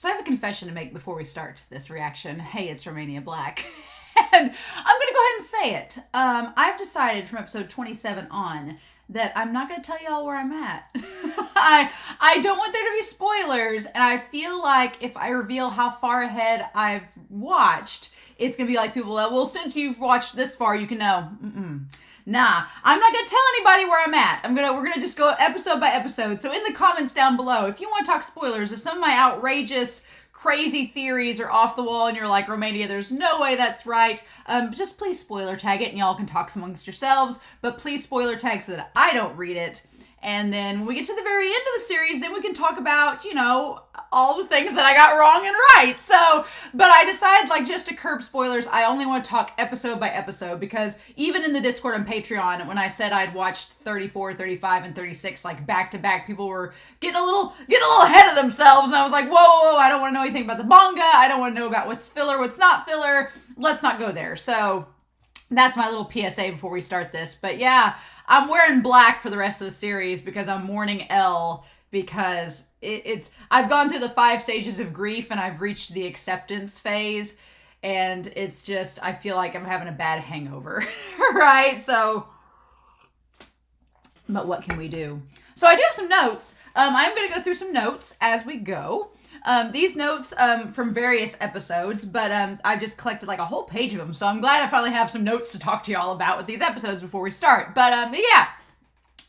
So I have a confession to make before we start this reaction. Hey, it's Romania Black. And I'm going to go ahead and say it. I've decided from episode 27 on that I'm not going to tell y'all where I'm at. I don't want there to be spoilers, and I feel like if I reveal how far ahead I've watched, it's going to be like people that, well, since you've watched this far, you can know. Nah, I'm not gonna tell anybody where I'm at. We're gonna just go episode by episode. So in the comments down below, if you want to talk spoilers, if some of my outrageous, crazy theories are off the wall and you're like, Romania, there's no way that's right, just please spoiler tag it and y'all can talk amongst yourselves. But please spoiler tag so that I don't read it. And then when we get to the very end of the series, then we can talk about, you know, all the things that I got wrong and right. So, but I decided, like, just to curb spoilers, I only want to talk episode by episode, because even in the Discord and Patreon, when I said I'd watched 34, 35, and 36, like, back to back, people were getting a little ahead of themselves. And I was like, whoa, I don't want to know anything about the manga. I don't want to know about what's filler, what's not filler. Let's not go there. So that's my little PSA before we start this. But yeah, I'm wearing black for the rest of the series because I'm mourning Elle, because I've gone through the 5 stages of grief and I've reached the acceptance phase, and it's just, I feel like I'm having a bad hangover, right? So, but what can we do? So I do have some notes. I'm going to go through some notes as we go. These notes from various episodes, but I've just collected like a whole page of them, so I'm glad I finally have some notes to talk to y'all about with these episodes before we start. But yeah.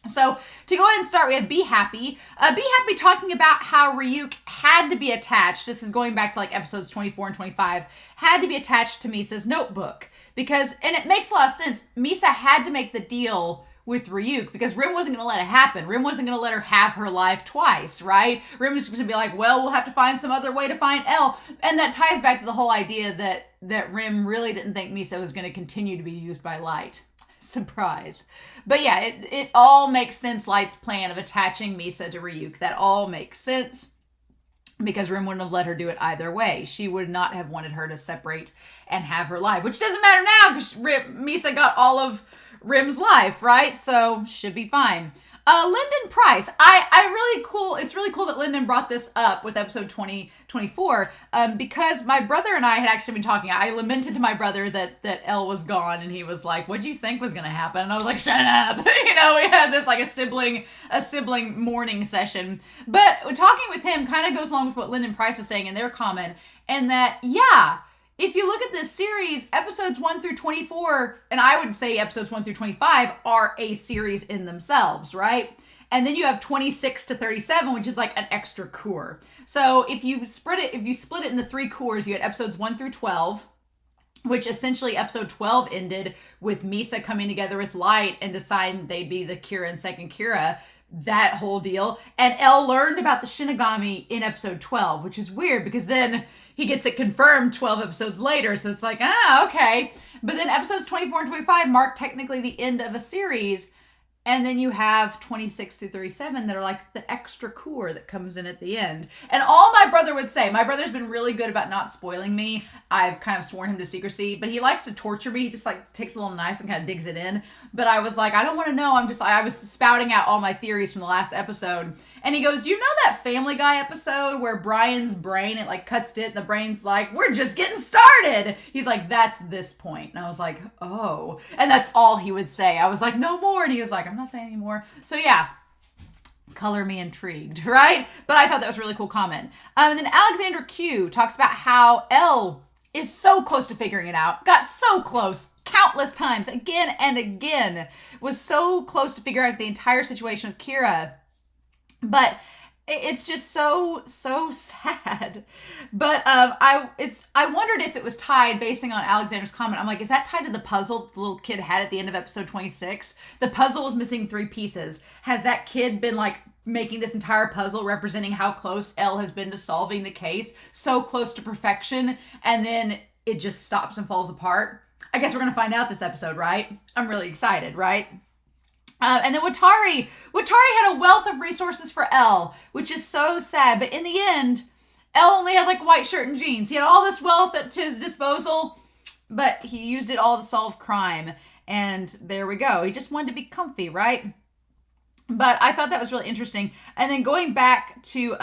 So to go ahead and start, we have Be Happy. Be Happy talking about how Ryuk had to be attached. This is going back to like episodes 24 and 25. Had to be attached to Misa's notebook because, and it makes a lot of sense. Misa had to make the deal with Ryuk because Rim wasn't going to let it happen. Rim wasn't going to let her have her life twice, right? Rim was going to be like, well, we'll have to find some other way to find Elle. And that ties back to the whole idea that Rim really didn't think Misa was going to continue to be used by Light. Surprise. But yeah, it all makes sense, Light's plan of attaching Misa to Ryuk. That all makes sense because Rim wouldn't have let her do it either way. She would not have wanted her to separate and have her life, which doesn't matter now because Misa got all of Rim's life, right? So should be fine. Lyndon Price. It's really cool that Lyndon brought this up with episode 24 because my brother and I had actually been talking. I lamented to my brother that Elle was gone, and he was like, what do you think was going to happen? And I was like, shut up. You know, we had this like a sibling mourning session. But talking with him kind of goes along with what Lyndon Price was saying in their comment, and that, yeah, if you look at this series, episodes 1 through 24, and I would say episodes 1 through 25 are a series in themselves, right? And then you have 26 to 37, which is like an extra cour. So if you split it into 3 cours, you had episodes 1 through 12, which essentially episode 12 ended with Misa coming together with Light and deciding they'd be the Kira and second Kira, that whole deal. And Elle learned about the Shinigami in episode 12, which is weird because then he gets it confirmed 12 episodes later. So it's like, okay. But then episodes 24 and 25 mark technically the end of a series. And then you have 26 through 37 that are like the extra cour that comes in at the end. And all my brother would say, my brother's been really good about not spoiling me. I've kind of sworn him to secrecy, but he likes to torture me. He just like takes a little knife and kind of digs it in. But I was like, I don't want to know. I was spouting out all my theories from the last episode. And he goes, do you know that Family Guy episode where Brian's brain, it like cuts it and the brain's like, we're just getting started. He's like, that's this point. And I was like, oh. And that's all he would say. I was like, no more. And he was like, I'm not saying anymore. So yeah, color me intrigued, right? But I thought that was a really cool comment. And then Alexander Q talks about how Elle is so close to figuring it out. Got so close countless times, again and again. Was so close to figure out the entire situation with Kira. But it's just so sad. But I wondered if it was tied, basing on Alexander's comment. I'm like, is that tied to the puzzle the little kid had at the end of episode 26? The puzzle was missing 3 pieces. Has that kid been like making this entire puzzle representing how close Elle has been to solving the case? So close to perfection, and then it just stops and falls apart? I guess we're going to find out this episode, right? I'm really excited, right? And then Watari had a wealth of resources for Elle, which is so sad. But in the end, Elle only had like a white shirt and jeans. He had all this wealth at his disposal, but he used it all to solve crime. And there we go. He just wanted to be comfy, right? But I thought that was really interesting. And then going back to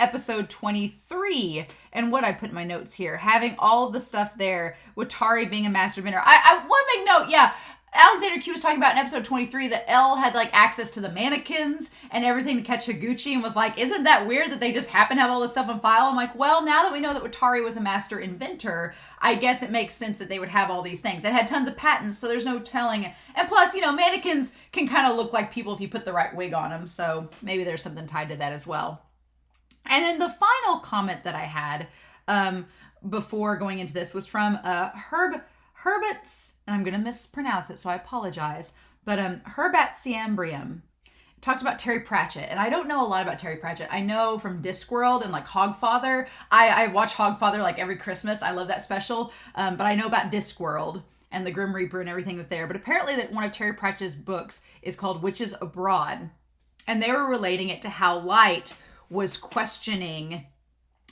episode 23 and what I put in my notes here, having all of the stuff there with Tari being a master inventor. I want to make note, yeah, Alexander Q was talking about in episode 23 that Elle had like access to the mannequins and everything to catch Higuchi, and was like, isn't that weird that they just happen to have all this stuff on file? I'm like, well, now that we know that Watari was a master inventor, I guess it makes sense that they would have all these things. It had tons of patents, so there's no telling. And plus, you know, mannequins can kind of look like people if you put the right wig on them, so maybe there's something tied to that as well. And then the final comment that I had before going into this was from Herbert's, and I'm going to mispronounce it, so I apologize, but Herbatsiambrium talked about Terry Pratchett, and I don't know a lot about Terry Pratchett. I know from Discworld and like Hogfather. I watch Hogfather like every Christmas. I love that special, but I know about Discworld and the Grim Reaper and everything with there. But apparently that one of Terry Pratchett's books is called Witches Abroad, and they were relating it to how Light was questioning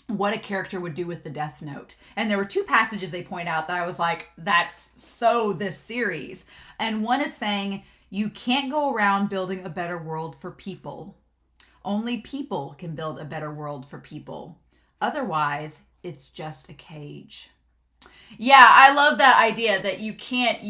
what a character would do with the Death Note. And there were two passages they point out that I was like, that's so this series. And one is saying, you can't go around building a better world for people. Only people can build a better world for people. Otherwise, it's just a cage. Yeah, I love that idea that you can't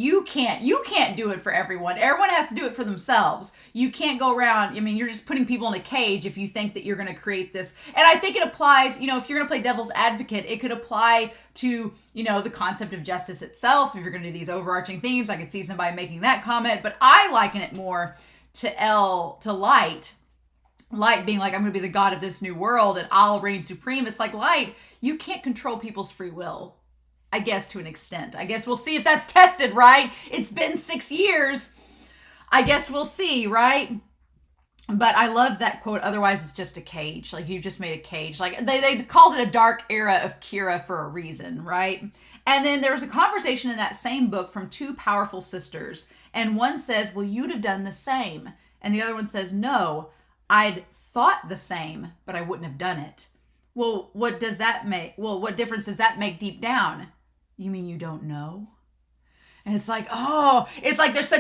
do it for everyone. Everyone has to do it for themselves. You can't go around, I mean, you're just putting people in a cage if you think that you're going to create this. And I think it applies, you know, if you're going to play devil's advocate, it could apply to, you know, the concept of justice itself. If you're going to do these overarching themes, I could see somebody making that comment, but I liken it more to Light. Light being like, I'm going to be the god of this new world and I'll reign supreme. It's like, Light, you can't control people's free will. I guess to an extent. I guess we'll see if that's tested, right? It's been 6 years. I guess we'll see, right? But I love that quote, otherwise it's just a cage. Like, you just made a cage. Like, they called it a dark era of Kira for a reason, right? And then there was a conversation in that same book from two powerful sisters. And one says, well, you'd have done the same. And the other one says, no, I'd thought the same, but I wouldn't have done it. Well, what does that make? Well, what difference does that make deep down? You mean you don't know? And it's like, oh, it's like there's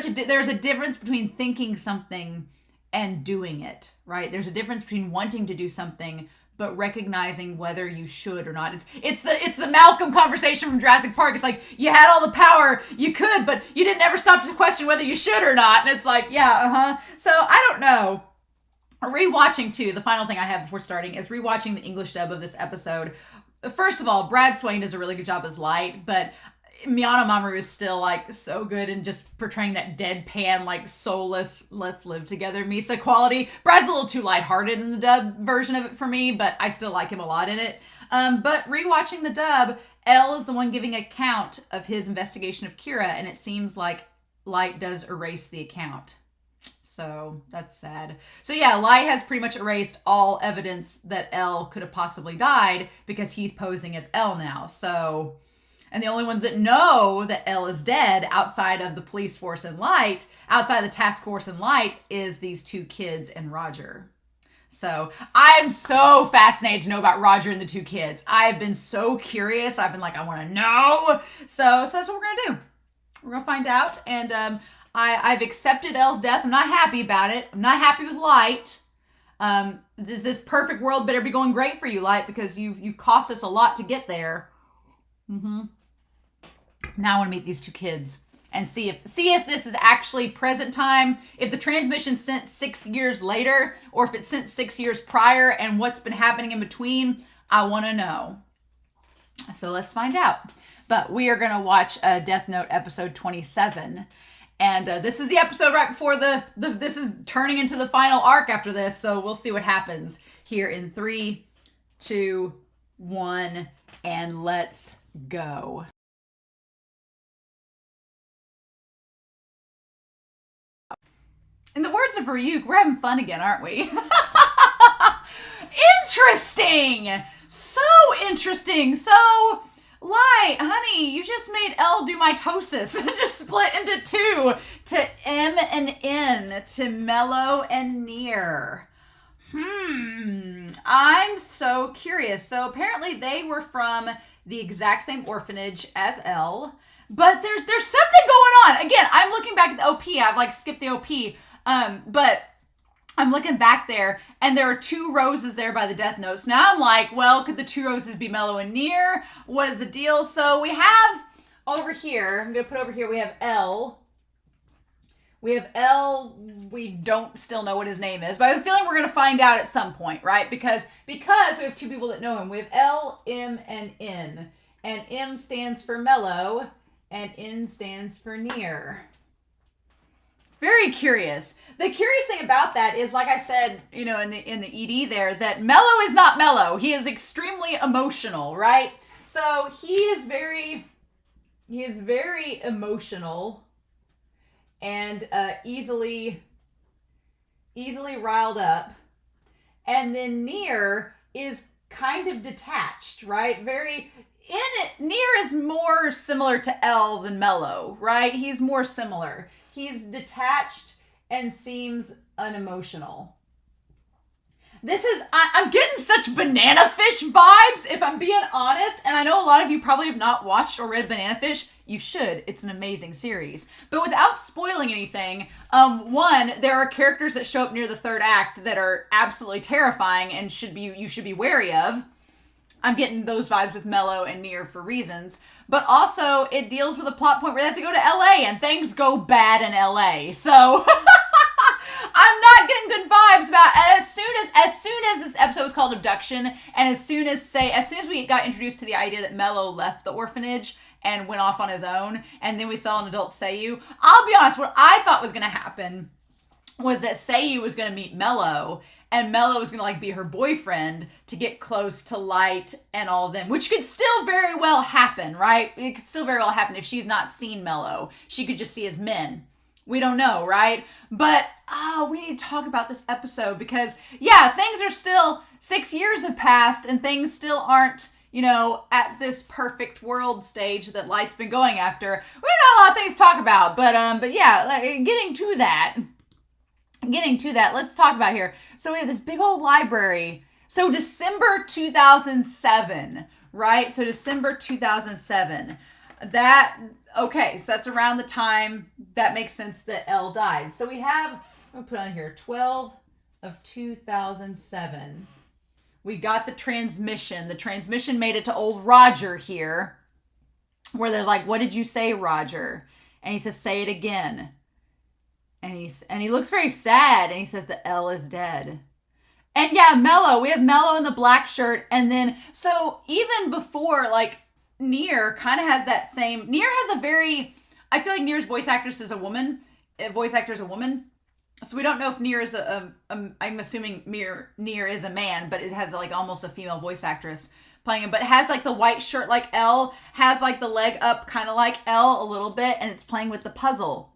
a difference between thinking something and doing it, right? There's a difference between wanting to do something but recognizing whether you should or not. It's the Malcolm conversation from Jurassic Park. It's like, you had all the power, you could, but you didn't ever stop to question whether you should or not. And it's like, yeah, So I don't know. Rewatching too, the final thing I have before starting is rewatching the English dub of this episode. First of all, Brad Swain does a really good job as Light, but Miyano Mamoru is still like so good in just portraying that deadpan, like soulless, let's live together Misa quality. Brad's a little too lighthearted in the dub version of it for me, but I still like him a lot in it. But rewatching the dub, Elle is the one giving account of his investigation of Kira, and it seems like Light does erase the account. So that's sad. So yeah, Light has pretty much erased all evidence that Elle could have possibly died because he's posing as Elle now. So, and the only ones that know that Elle is dead outside of the police force and Light, outside the task force and Light, is these two kids and Roger. So I'm so fascinated to know about Roger and the two kids. I've been so curious. I've been like, I want to know. So that's what we're going to do. We're going to find out. And, I've accepted Elle's death. I'm not happy about it. I'm not happy with Light. This perfect world better be going great for you, Light, because you've cost us a lot to get there. Now I want to meet these two kids and see if this is actually present time, if the transmission's sent 6 years later, or if it's sent 6 years prior, and what's been happening in between. I want to know. So let's find out. But we are going to watch Death Note episode 27. And this is the episode right before this is turning into the final arc after this. So we'll see what happens here in 3, 2, 1, and let's go. In the words of Ryuk, we're having fun again, aren't we? Interesting! So interesting! So, Light, honey, you just made Elle do mitosis. Just split into two. To M and N. To Mello and Near. I'm so curious. So apparently they were from the exact same orphanage as Elle. But there's something going on. Again, I'm looking back at the OP. I've like skipped the OP. But I'm looking back there, and there are 2 roses there by the Death Notes. Now I'm like, well, could the 2 roses be Mello and Near? What is the deal? So we have over here, I'm going to put over here, we have L. We have L, we don't still know what his name is, but I have a feeling we're going to find out at some point, right? Because we have 2 people that know him. We have L, M, and N. And M stands for Mello, and N stands for Near. Very curious. The curious thing about that is, like I said, you know, in the ED there, that Mello is not mellow. He is extremely emotional, right? So he is very emotional and easily riled up. And then Near is kind of detached, right? Near is more similar to L than Mello, right? He's more similar. He's detached and seems unemotional. I'm getting such Banana Fish vibes, if I'm being honest. And I know a lot of you probably have not watched or read Banana Fish. You should. It's an amazing series. But without spoiling anything, one, there are characters that show up near the 3rd act that are absolutely terrifying and you should be wary of. I'm getting those vibes with Mello and Near for reasons. But also, it deals with a plot point where they have to go to LA and things go bad in LA. So, I'm not getting good vibes about it. As soon as this episode was called Abduction, and as soon as we got introduced to the idea that Mello left the orphanage and went off on his own, and then we saw an adult Seiyu, I'll be honest, what I thought was going to happen was that Seiyu was going to meet Mello, and Mello was going to like be her boyfriend to get close to Light and all of them, which could still very well happen, right? It could still very well happen if she's not seen Mello. She could just see his men. We don't know, right? But we need to talk about this episode because, yeah, things are still, 6 years have passed and things still aren't, you know, at this perfect world stage that Light's been going after. We got a lot of things to talk about, but yeah, getting to that, let's talk about here. So we have this big old library. So December 2007, right? So December 2007. Okay, so that's around the time that makes sense that L died. So we have, I'm going to put on here, 12 of 2007. We got the transmission. The transmission made it to old Roger here, where there's like, what did you say, Roger? And he says, say it again. And he looks very sad, and he says that L is dead. And yeah, Mello, we have Mello in the black shirt, and then, so even before, like, Near kind of has that same, Near has a very, I feel like Near's voice actor is a woman, so we don't know if Near is I'm assuming Near is a man, but it has like almost a female voice actress playing him, but it has like the white shirt like L, has like the leg up kind of like L a little bit, and it's playing with the puzzle.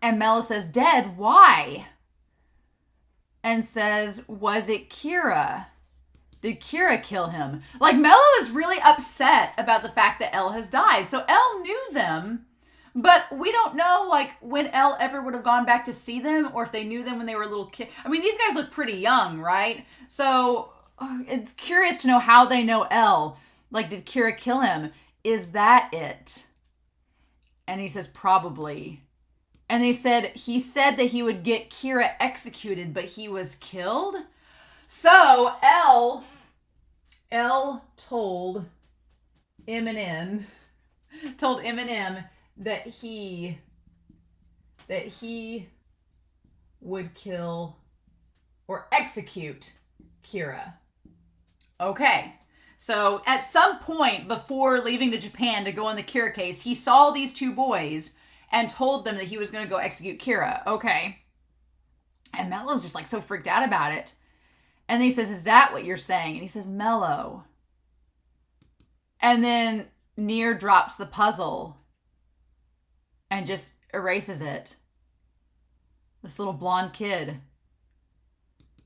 And Mello says, dead, why? And says, was it Kira? Did Kira kill him? Like, Mello is really upset about the fact that L has died. So L knew them, but we don't know, like, when L ever would have gone back to see them, or if they knew them when they were little kids. I mean, these guys look pretty young, right? So it's curious to know how they know L. Like, did Kira kill him? Is that it? And he says, probably. And he said that he would get Kira executed, but he was killed? So L told Eminem that he would kill or execute Kira. Okay. So at some point before leaving to Japan to go on the Kira case, he saw these 2 boys and told them that he was going to go execute Kira. Okay. And Mello's just like so freaked out about it. And he says, is that what you're saying? And he says, Mello. And then Near drops the puzzle and just erases it. This little blonde kid.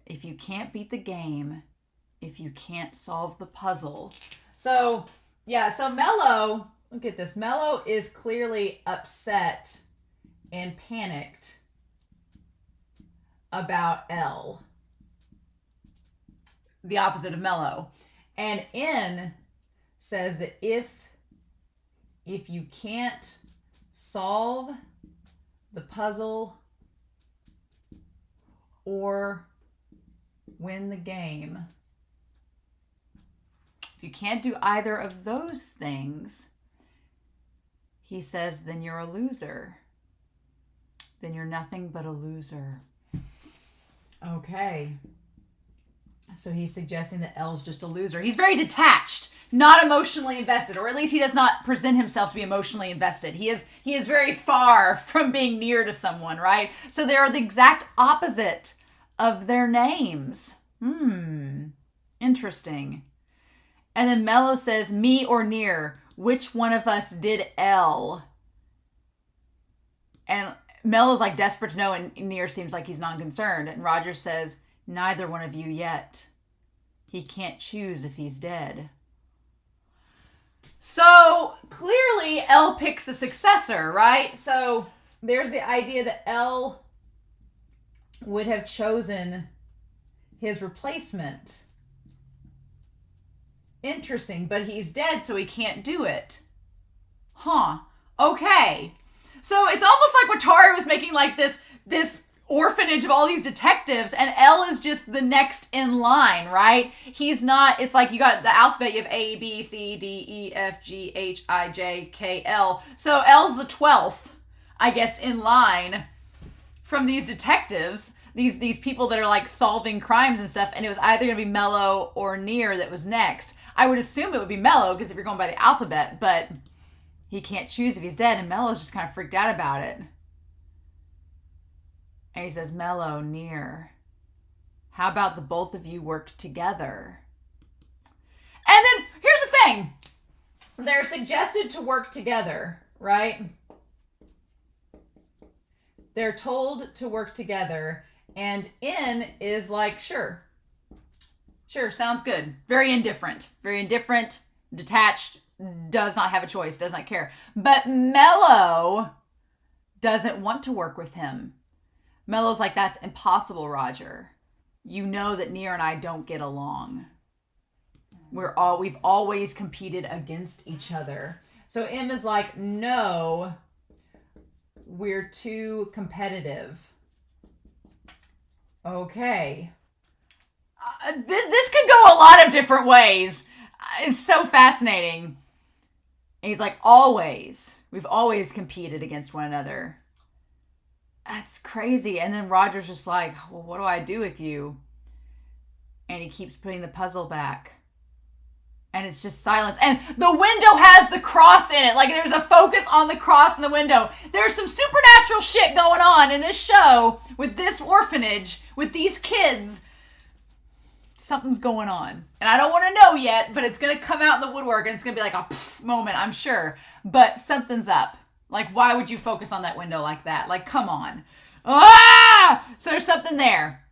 If you can't beat the game, if you can't solve the puzzle. So, yeah, so Mello, look at this. Mello is clearly upset and panicked about L. The opposite of Mello. And N says that if you can't solve the puzzle, or win the game. If you can't do either of those things, he says, then you're a loser. Then you're nothing but a loser. Okay. So he's suggesting that L's just a loser. He's very detached, not emotionally invested, or at least he does not present himself to be emotionally invested. He is very far from being near to someone, right? So they are the exact opposite of their names. Interesting. And then Mello says, me or near, which one of us did L? And Mello's like desperate to know, and Near seems like he's non-concerned. And Roger says, neither one of you yet. He can't choose if he's dead. So clearly L picks a successor, right? So there's the idea that L would have chosen his replacement. Interesting, but he's dead, so he can't do it. Huh. Okay. So it's almost like Watari was making like this orphanage of all these detectives, and L is just the next in line, right? He's not, it's like you got the alphabet, you have A, B, C, D, E, F, G, H, I, J, K, L. So L's the 12th, I guess, in line from these detectives, these people that are like solving crimes and stuff, and it was either going to be Mello or Near that was next. I would assume it would be Mello, because if you're going by the alphabet, but he can't choose if he's dead, and Mello's just kind of freaked out about it. And he says, Mello, Near, how about the both of you work together? And then, here's the thing. They're suggested to work together, right? They're told to work together, and In is like, sure, sounds good. Very indifferent, detached, does not have a choice, does not care. But Mello doesn't want to work with him. Mello's like, that's impossible, Roger. You know that Near and I don't get along. We've always competed against each other. So M is like, no, we're too competitive. Okay. This could go a lot of different ways. It's so fascinating. And he's like, always. We've always competed against one another. That's crazy. And then Roger's just like, well, what do I do with you? And he keeps putting the puzzle back. And it's just silence. And the window has the cross in it. Like, there's a focus on the cross in the window. There's some supernatural shit going on in this show with this orphanage, with these kids. Something's going on. And I don't want to know yet, but it's going to come out in the woodwork and it's going to be like a moment, I'm sure. But something's up. Like, why would you focus on that window like that? Like, come on. So there's something there.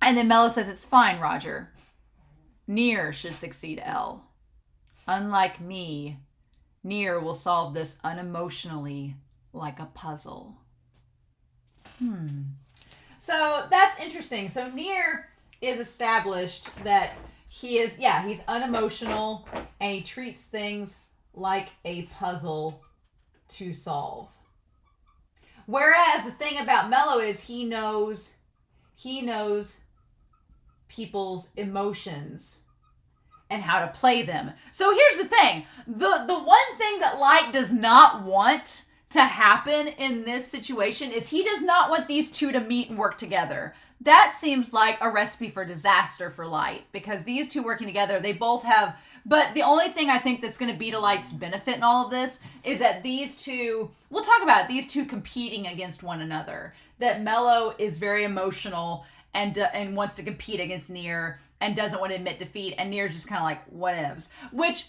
And then Mello says, it's fine, Roger. Near should succeed L. Unlike me, Near will solve this unemotionally like a puzzle. So that's interesting. So Near is established that he's unemotional and he treats things like a puzzle to solve. Whereas the thing about Mello is he knows people's emotions and how to play them. So here's the thing. The one thing that Light does not want to happen in this situation is he does not want these two to meet and work together. That seems like a recipe for disaster for Light, because these two working together, they both have, but the only thing I think that's going to be to Light's benefit in all of this is that these two, we'll talk about it, these two competing against one another. That Mello is very emotional and wants to compete against Near and doesn't want to admit defeat, and Near's just kind of like, whatevs. Which,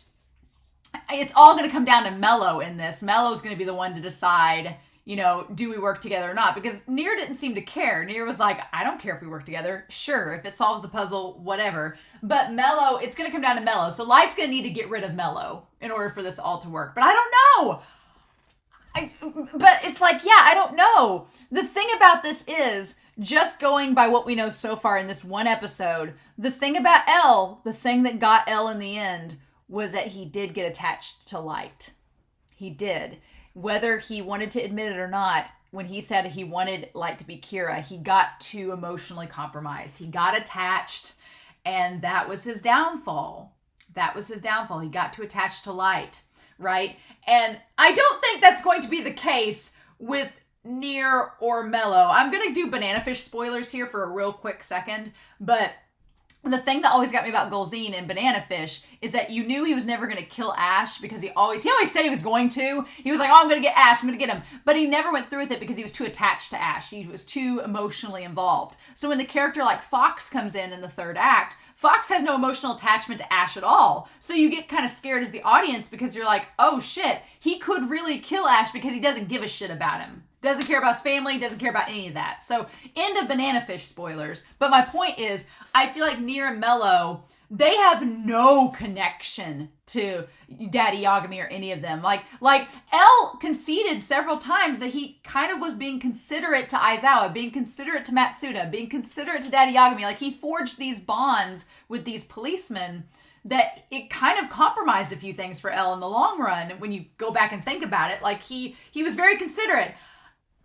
it's all going to come down to Mello in this. Mello's going to be the one to decide, do we work together or not? Because Near didn't seem to care. Near was like, I don't care if we work together. Sure, if it solves the puzzle, whatever. But Mello, it's going to come down to Mello. So Light's going to need to get rid of Mello in order for this all to work. But I don't know. But it's like, I don't know. The thing about this is, just going by what we know so far in this one episode, the thing about L, the thing that got L in the end, was that he did get attached to Light. He did. whether he wanted to admit it or not, when he said he wanted Light to be Kira, he got too emotionally compromised. He got attached, and that was his downfall. He got too attached to Light, right? And I don't think that's going to be the case with Near or Mello. I'm going to do Banana Fish spoilers here for a real quick second, but the thing that always got me about Golzine and Banana Fish is that you knew he was never going to kill Ash because he always said he was going to. He was like, oh, I'm going to get Ash, I'm going to get him. But he never went through with it because he was too attached to Ash. He was too emotionally involved. So when the character like Fox comes in the third act, Fox has no emotional attachment to Ash at all. So you get kind of scared as the audience because you're like, oh shit, he could really kill Ash because he doesn't give a shit about him. Doesn't care about his family, doesn't care about any of that. So, end of Banana Fish spoilers. But my point is, I feel like Near and Mello, they have no connection to Daddy Yagami or any of them. Like L conceded several times that he kind of was being considerate to Aizawa, being considerate to Matsuda, being considerate to Daddy Yagami. Like, he forged these bonds with these policemen that it kind of compromised a few things for L in the long run. When you go back and think about it, like, he was very considerate.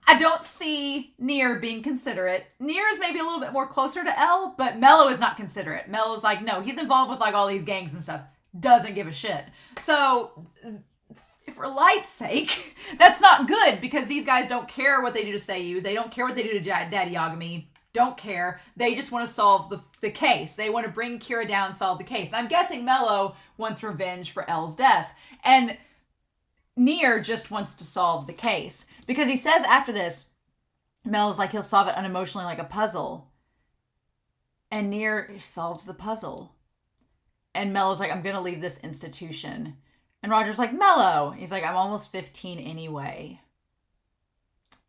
I don't see Near being considerate. Near is maybe a little bit more closer to L, but Mello is not considerate. Mello's like, no, he's involved with like all these gangs and stuff. Doesn't give a shit. So, for Light's sake, that's not good because these guys don't care what they do to Seiyu. They don't care what they do to Daddy Yagami. Don't care. They just want to solve the case. They want to bring Kira down, solve the case. And I'm guessing Mello wants revenge for L's death. And Near just wants to solve the case. Because he says after this, Mello's like, he'll solve it unemotionally like a puzzle. And Near solves the puzzle. And Mello's like, I'm going to leave this institution. And Roger's like, Mello. He's like, I'm almost 15 anyway.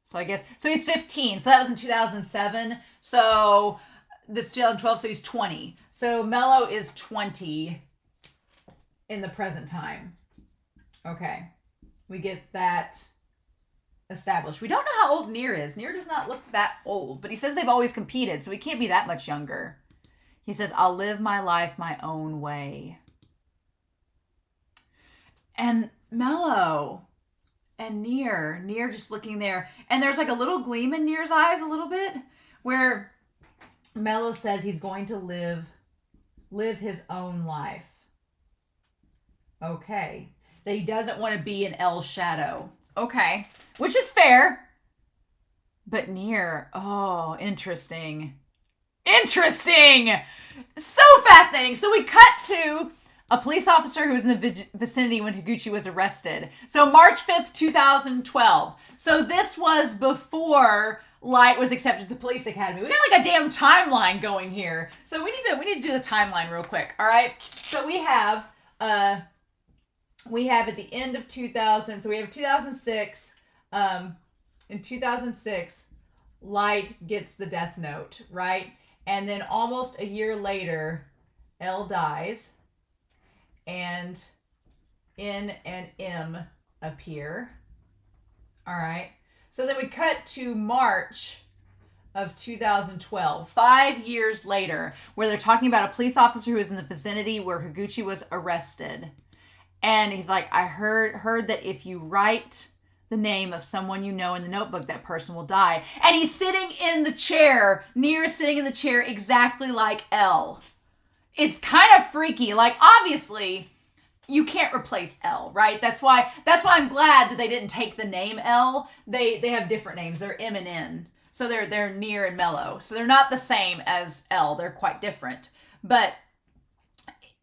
So I guess, so he's 15. So that was in 2007. So this is 2012, so he's 20. So Mello is 20 in the present time. Okay. We get that established. We don't know how old Near is. Near does not look that old, but he says they've always competed, so he can't be that much younger. He says, I'll live my life my own way. And Mello and Near just looking there. And there's like a little gleam in Near's eyes a little bit where Mello says he's going to live his own life. Okay. That he doesn't want to be in L's shadow. Okay. Which is fair. But Near, oh, interesting. Interesting! So fascinating. So we cut to a police officer who was in the vicinity when Higuchi was arrested. So March 5th, 2012. So this was before Light was accepted to the police academy. We got like a damn timeline going here. So we need to do the timeline real quick. All right. So we have at the end of 2000. So we have 2006. In 2006, Light gets the Death Note, right? And then almost a year later, L dies, and N and M appear. All right. So then we cut to March of 2012, 5 years later, where they're talking about a police officer who was in the vicinity where Higuchi was arrested. And he's like, I heard that if you write the name of someone you know in the notebook, that person will die. And he's sitting in the chair, Near sitting in the chair exactly like L. It's kind of freaky. Like, obviously, you can't replace L, right? That's why I'm glad that they didn't take the name L. They have different names. They're M and N. So they're Near and Mello. So they're not the same as L. They're quite different. But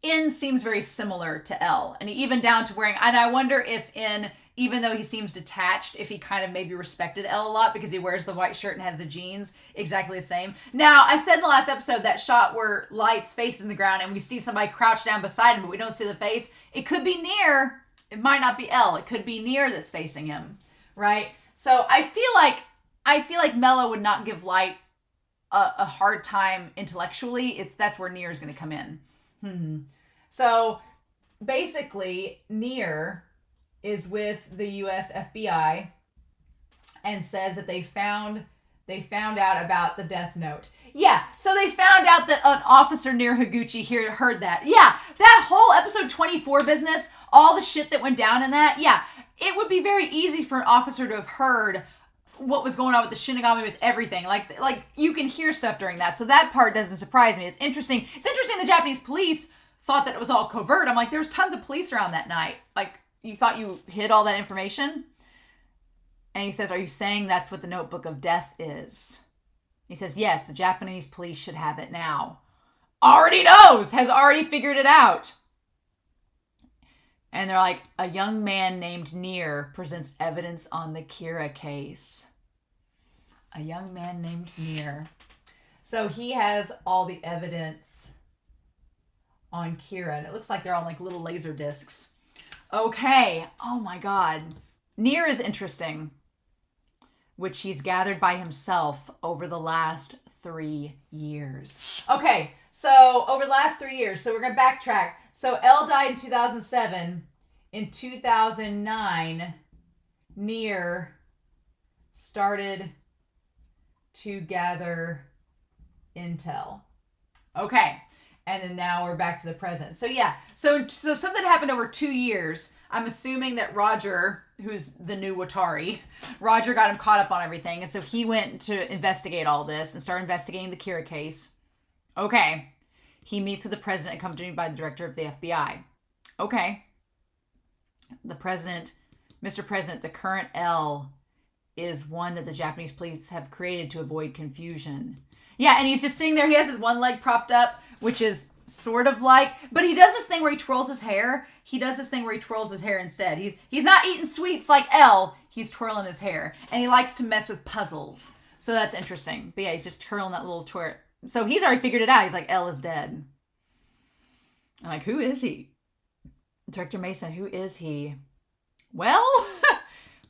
N seems very similar to L. And even down to wearing, and I wonder if N, even though he seems detached, if he kind of maybe respected L a lot because he wears the white shirt and has the jeans exactly the same. Now, I said in the last episode that shot where Light's face is in the ground and we see somebody crouched down beside him, but we don't see the face. It could be Near. It might not be L. It could be Near that's facing him, right? So I feel like Mello would not give Light a hard time intellectually. That's where Near is going to come in. So basically, Near is with the US FBI and says that they found out about the Death Note. Yeah, so they found out that an officer near Higuchi here heard that. Yeah, that whole episode 24 business, all the shit that went down in that, yeah, it would be very easy for an officer to have heard what was going on with the Shinigami, with everything. Like you can hear stuff during that. So that part doesn't surprise me. It's interesting. It's interesting the Japanese police thought that it was all covert. I'm like, there's tons of police around that night. Like, you thought you hid all that information? And he says, are you saying that's what the Notebook of Death is? He says, yes, the Japanese police should have it now. Already knows, has already figured it out. And they're like, a young man named Near presents evidence on the Kira case. A young man named Near. So he has all the evidence on Kira. And it looks like they're on like little laser discs. Okay. Oh my God. Near is interesting, which he's gathered by himself over the last 3 years. Okay. So over the last 3 years. So we're going to backtrack. So L died in 2007. In 2009, Near started to gather intel. Okay. And then now we're back to the present. So yeah. So something happened over 2 years. I'm assuming that Roger, who's the new Watari, Roger got him caught up on everything. And so he went to investigate all this and start investigating the Kira case. Okay. He meets with the president accompanied by the director of the FBI. Okay. The president, Mr. President, the current L is one that the Japanese police have created to avoid confusion. Yeah, and he's just sitting there. He has his one leg propped up, which is sort of like, but he does this thing where he twirls his hair. He does this thing where he twirls his hair instead. He's not eating sweets like L. He's twirling his hair. And he likes to mess with puzzles. So that's interesting. But yeah, he's just twirling that little twirl. So he's already figured it out. He's like, L is dead. I'm like, who is he? Director Mason, who is he? Well,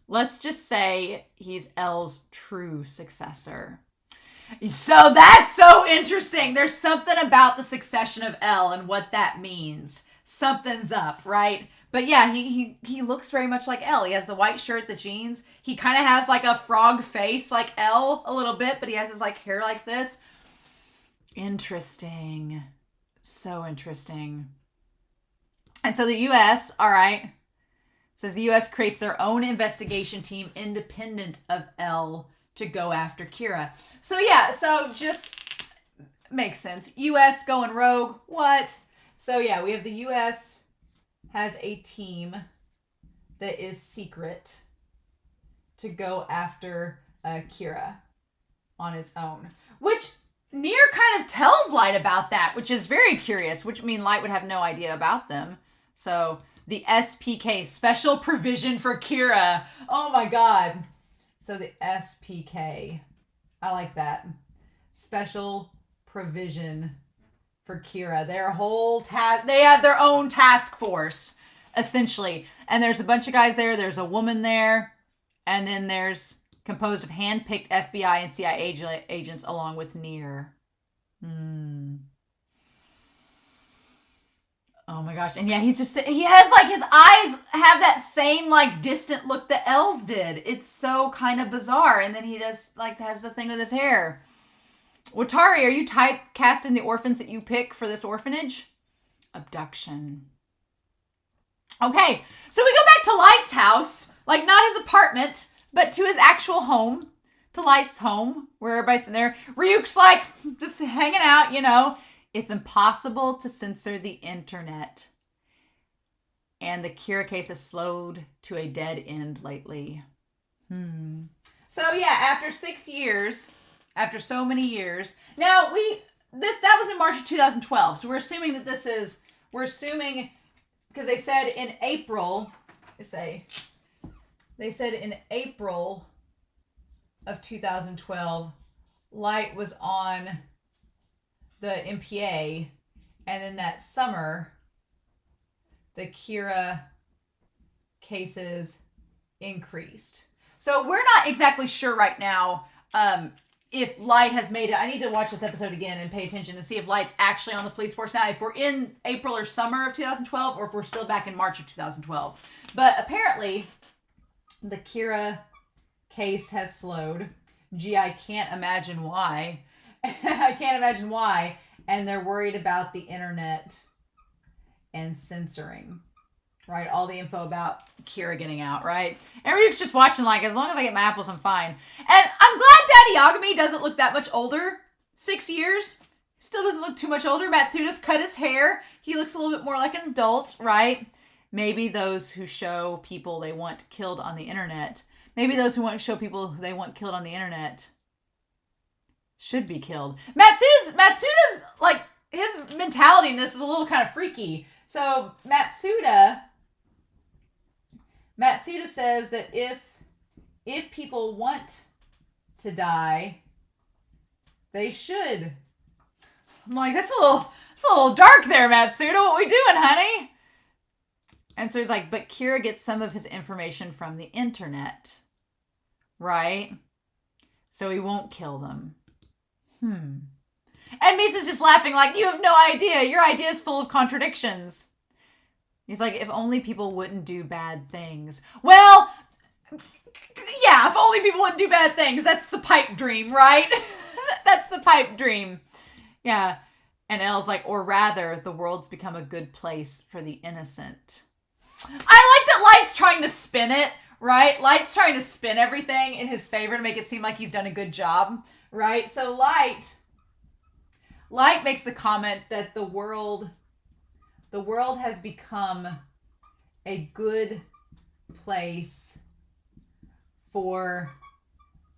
let's just say he's L's true successor. So that's so interesting. There's something about the succession of L and what that means. Something's up, right? But yeah, he looks very much like L. He has the white shirt, the jeans. He kind of has like a frog face like L a little bit, but he has his like hair like this. Interesting. So interesting. And so the U.S., all right, says the U.S. creates their own investigation team independent of L to go after Kira. So yeah, so just makes sense. U.S. going rogue. What? So yeah, we have the U.S. has a team that is secret to go after Kira on its own, which Near kind of tells Light about that, which is very curious, which means Light would have no idea about them. So the SPK, Special Provision for Kira. Oh my God. So the SPK, I like that. Special Provision for Kira. Their whole they have their own task force, essentially. And there's a bunch of guys there. There's a woman there. And then there's composed of hand-picked FBI and CIA agents along with Near. Oh my gosh. And yeah, he's just, he has like, his eyes have that same like distant look that L's did. It's so kind of bizarre. And then he just like has the thing with his hair. Watari, are you typecasting the orphans that you pick for this orphanage? Abduction. Okay. So we go back to Light's house, like not his apartment, but to his actual home, to Light's home, where everybody's in there. Ryuk's like just hanging out, you know. It's impossible to censor the internet. And the Kira case has slowed to a dead end lately. So yeah, after 6 years, after so many years. Now that was in March of 2012. So we're assuming that because they said in April, they said in April of 2012, Light was on the MPA, and then that summer, the Kira cases increased. So we're not exactly sure right now if Light has made it. I need to watch this episode again and pay attention to see if Light's actually on the police force now, if we're in April or summer of 2012, or if we're still back in March of 2012. But apparently, the Kira case has slowed. Gee, I can't imagine why. I can't imagine why. And they're worried about the internet and censoring. right? All the info about Kira getting out, right? And Ryuk's just watching like, as long as I get my apples, I'm fine. And I'm glad Daddy Yagami doesn't look that much older. 6 years. Still doesn't look too much older. Matsuda's cut his hair. He looks a little bit more like an adult, right? Maybe those who show people they want killed on the internet. Maybe those who want to show people who they want killed on the internet should be killed. Matsuda's like, his mentality in this is a little kind of freaky. So Matsuda says that if people want to die, they should. I'm like, that's a little dark there, Matsuda. What we doing, honey? And so he's like, but Kira gets some of his information from the internet, right? So he won't kill them. And Misa's just laughing like, you have no idea. Your idea is full of contradictions. He's like, if only people wouldn't do bad things. Well, yeah, if only people wouldn't do bad things. That's the pipe dream, right? That's the pipe dream. Yeah. And Elle's like, or rather, the world's become a good place for the innocent. I like that Light's trying to spin it, right? Light's trying to spin everything in his favor to make it seem like he's done a good job, right? So Light makes the comment that the world has become a good place for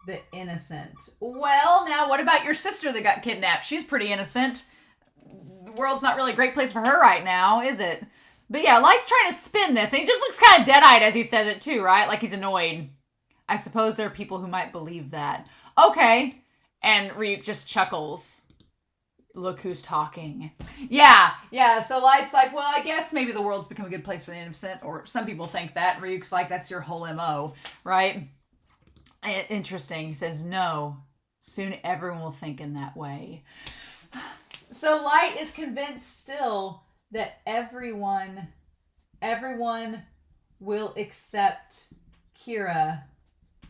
the innocent. Well, now what about your sister that got kidnapped? She's pretty innocent. The world's not really a great place for her right now, is it? But yeah, Light's trying to spin this, and he just looks kind of dead-eyed as he says it too, right? Like he's annoyed. I suppose there are people who might believe that. Okay. And Ryuk just chuckles. Look who's talking. Yeah. So Light's like, well, I guess maybe the world's become a good place for the innocent, or some people think that. Ryuk's like, that's your whole MO, right? Interesting. He says, no, soon everyone will think in that way. So Light is convinced still that everyone will accept Kira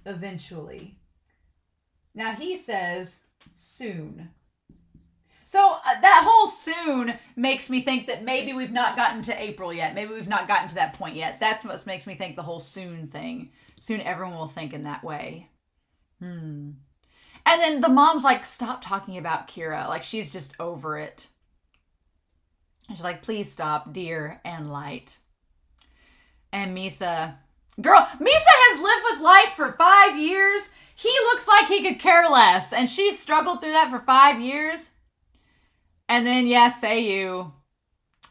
eventually. Now he says soon. So that whole soon makes me think that maybe we've not gotten to April yet. Maybe we've not gotten to that point yet. That's what makes me think the whole soon thing. Soon everyone will think in that way. And then the mom's like, stop talking about Kira. Like she's just over it. And she's like, please stop, dear and Light. And Misa has lived with Light for 5 years. He looks like he could care less. And she struggled through that for 5 years. And then, yeah, Seiyu.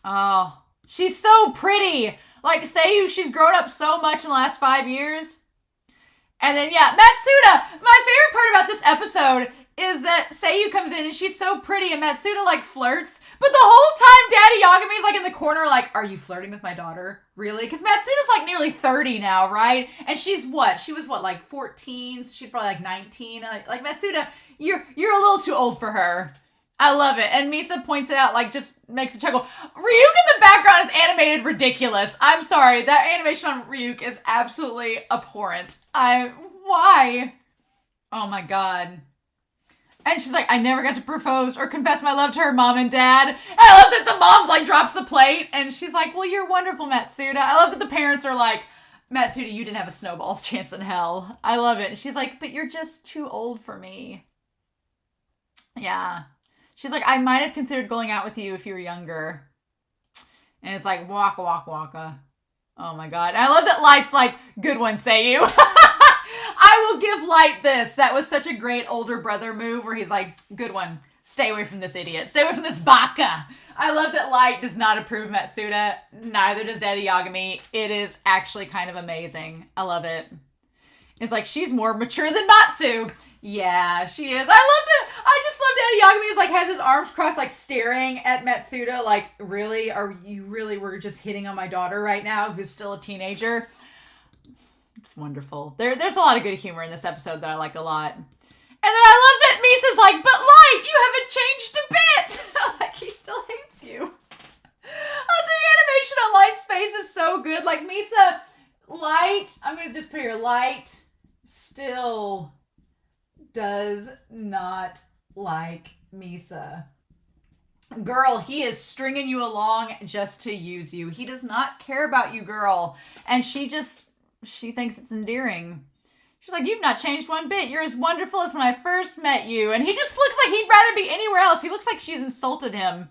Oh, she's so pretty. Like, Seiyu, she's grown up so much in the last 5 years. And then, yeah, Matsuda. My favorite part about this episode is that Seiyu comes in and she's so pretty and Matsuda, like, flirts. But the whole time, Daddy Yagami's, like, in the corner, like, are you flirting with my daughter? Really? Because Matsuda's, like, nearly 30 now, right? And she's what? She was, what, like, 14? So she's probably, like, 19. Like Matsuda, you're a little too old for her. I love it. And Misa points it out, like, just makes a chuckle. Ryuk in the background is animated ridiculous. I'm sorry. That animation on Ryuk is absolutely abhorrent. Why? Oh, my God. And she's like, I never got to propose or confess my love to her mom and dad. And I love that the mom, like, drops the plate. And she's like, well, you're wonderful, Matsuda. I love that the parents are like, Matsuda, you didn't have a snowball's chance in hell. I love it. And she's like, but you're just too old for me. Yeah. She's like, I might have considered going out with you if you were younger. And it's like, waka, waka, waka. Oh my God. And I love that Light's like, good one, Seiyu. I will give Light this. That was such a great older brother move where he's like, good one. Stay away from this idiot. Stay away from this baka. I love that Light does not approve Matsuda. Neither does Daddy Yagami. It is actually kind of amazing. I love it. It's like, she's more mature than Matsu. Yeah, she is. I just love Daddy Yagami is like, has his arms crossed, like staring at Matsuda. Like, really? Are you really were just hitting on my daughter right now, who's still a teenager? It's wonderful. There's a lot of good humor in this episode that I like a lot. And then I love that Misa's like, but Light, you haven't changed a bit. Like, he still hates you. The animation on Light's face is so good. Like, Misa, Light, I'm going to just put here, Light still does not like Misa. Girl, he is stringing you along just to use you. He does not care about you, girl. And she thinks it's endearing. She's like, you've not changed one bit. You're as wonderful as when I first met you. And he just looks like he'd rather be anywhere else. He looks like she's insulted him.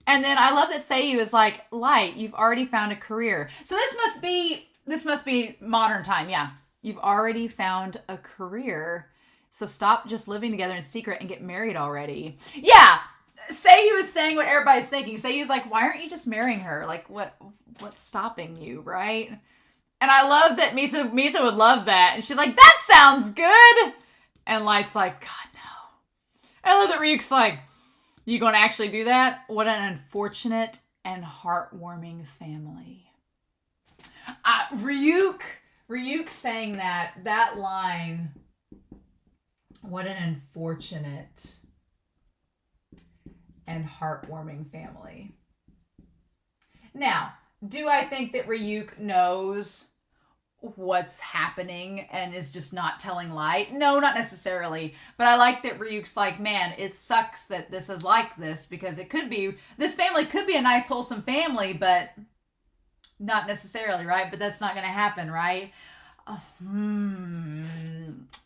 And then I love that Seiyu is like, Light, you've already found a career. So this must be modern time. Yeah. You've already found a career. So stop just living together in secret and get married already. Yeah. Seiyu is saying what everybody's thinking. Seiyu's like, why aren't you just marrying her? Like, what's stopping you, right? And I love that Misa would love that. And she's like, that sounds good. And Light's like, God, no. I love that Ryuk's like, you going to actually do that? What an unfortunate and heartwarming family. Ryuk saying that line, what an unfortunate and heartwarming family. Now, do I think that Ryuk knows what's happening and is just not telling Light? No, not necessarily. But I like that Ryuk's like, man, it sucks that this is like this, because this family could be a nice, wholesome family, but not necessarily, right? But that's not going to happen, right?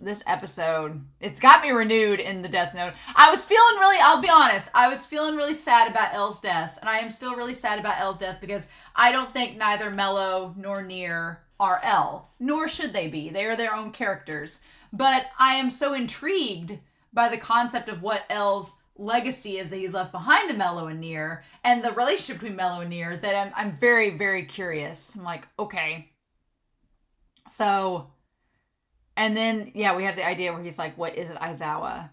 This episode, it's got me renewed in the Death Note. I'll be honest, I was feeling really sad about L's death, and I am still really sad about L's death because I don't think neither Mello nor Nier are L, nor should they be. They are their own characters. But I am so intrigued by the concept of what L's legacy is that he's left behind to Mello and Nier, and the relationship between Mello and Nier, that I'm very, very curious. I'm like, okay. So, and then, yeah, we have the idea where he's like, what is it, Aizawa?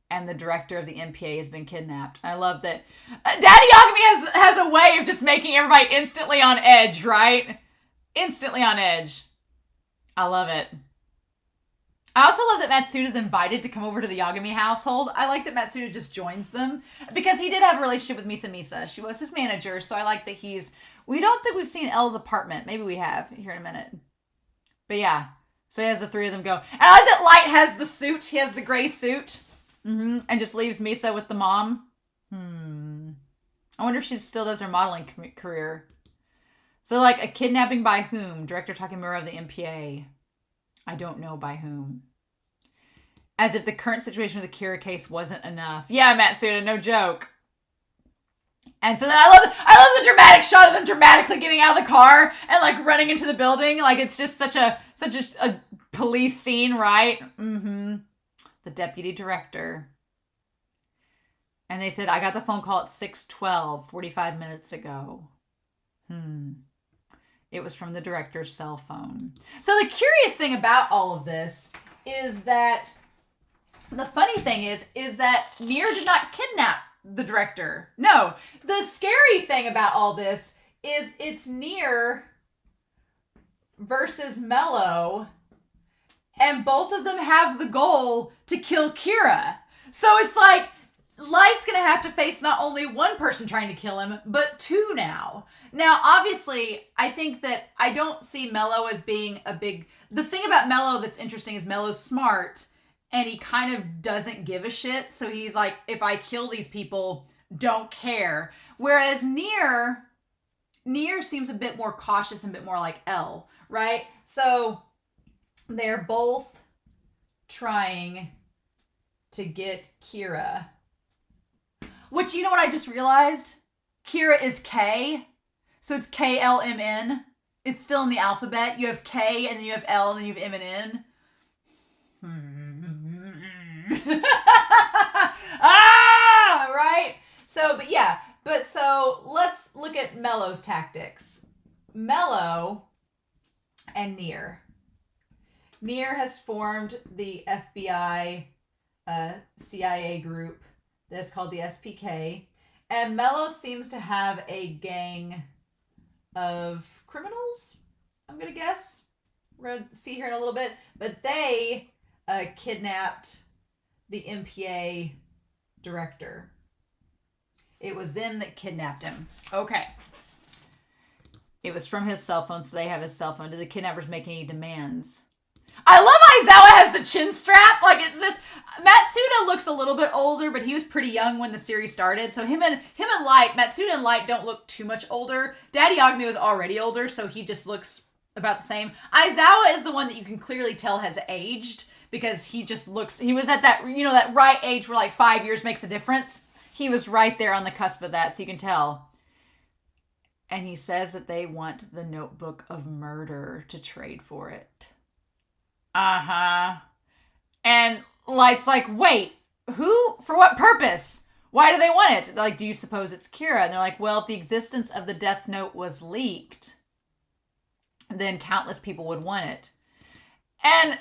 And the director of the MPA has been kidnapped. I love that Daddy Yagami has a way of just making everybody instantly on edge, right? Instantly on edge. I love it. I also love that Matsuda's invited to come over to the Yagami household. I like that Matsuda just joins them because he did have a relationship with Misa. She was his manager, so I like that we don't think we've seen L's apartment. Maybe we have here in a minute. But yeah, so he has the three of them go. And I like that Light has the suit. He has the gray suit. And just leaves Misa with the mom. I wonder if she still does her modeling career. So like a kidnapping by whom? Director Takemura of the MPA. I don't know by whom. As if the current situation with the Kira case wasn't enough. Yeah, Matsuda, no joke. And so then I love the dramatic shot of them dramatically getting out of the car and like running into the building. Like it's just such a police scene, right? The deputy director. And they said, I got the phone call at 6:12, 45 minutes ago. It was from the director's cell phone. So the curious thing about all of this is that the funny thing is that Nier did not kidnap the director. No. The scary thing about all this is it's Nier versus Mello, and both of them have the goal to kill Kira. So it's like Light's gonna have to face not only one person trying to kill him, but two now. Now, obviously, I think that I don't see Mello as being the thing about Mello that's interesting is Mello's smart, and he kind of doesn't give a shit. So he's like, if I kill these people, don't care. Whereas Nier seems a bit more cautious and a bit more like L, right? So they're both trying to get Kira. Which, you know what I just realized? Kira is K. So it's KLMN. It's still in the alphabet. You have K, and then you have L, and then you have M and N. Right? So, but yeah. So let's look at Mello's tactics. Mello and Nier. Nier has formed the FBI CIA group that's called the SPK. And Mello seems to have a gang of criminals, I'm going to guess. We're going to see here in a little bit. But they kidnapped the MPA director. It was them that kidnapped him. Okay. It was from his cell phone, so they have his cell phone. Did the kidnappers make any demands? I love Aizawa has the chin strap. Like, it's just... Matsuda looks a little bit older, but he was pretty young when the series started. So him and Light, Matsuda and Light don't look too much older. Daddy Yagami was already older, so he just looks about the same. Aizawa is the one that you can clearly tell has aged, because he just looks... He was at that, that right age where, like, 5 years makes a difference. He was right there on the cusp of that, so you can tell. And he says that they want the notebook of murder to trade for it. Uh-huh. And Light's like, wait, who? For what purpose? Why do they want it? They're like, do you suppose it's Kira? And they're like, well, if the existence of the Death Note was leaked, then countless people would want it. And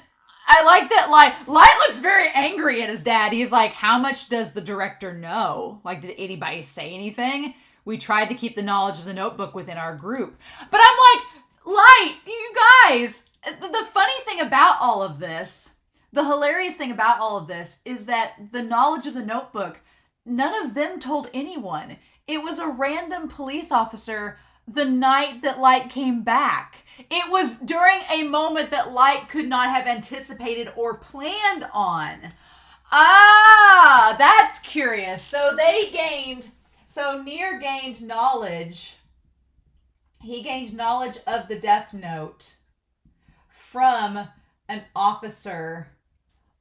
I like that Light looks very angry at his dad. He's like, how much does the director know? Like, did anybody say anything? We tried to keep the knowledge of the notebook within our group. But I'm like, Light, you guys, the funny thing about all of this, the hilarious thing about all of this is that the knowledge of the notebook, none of them told anyone. It was a random police officer the night that Light came back. It was during a moment that Light could not have anticipated or planned on. Ah, that's curious. So Nier gained knowledge. He gained knowledge of the Death Note from an officer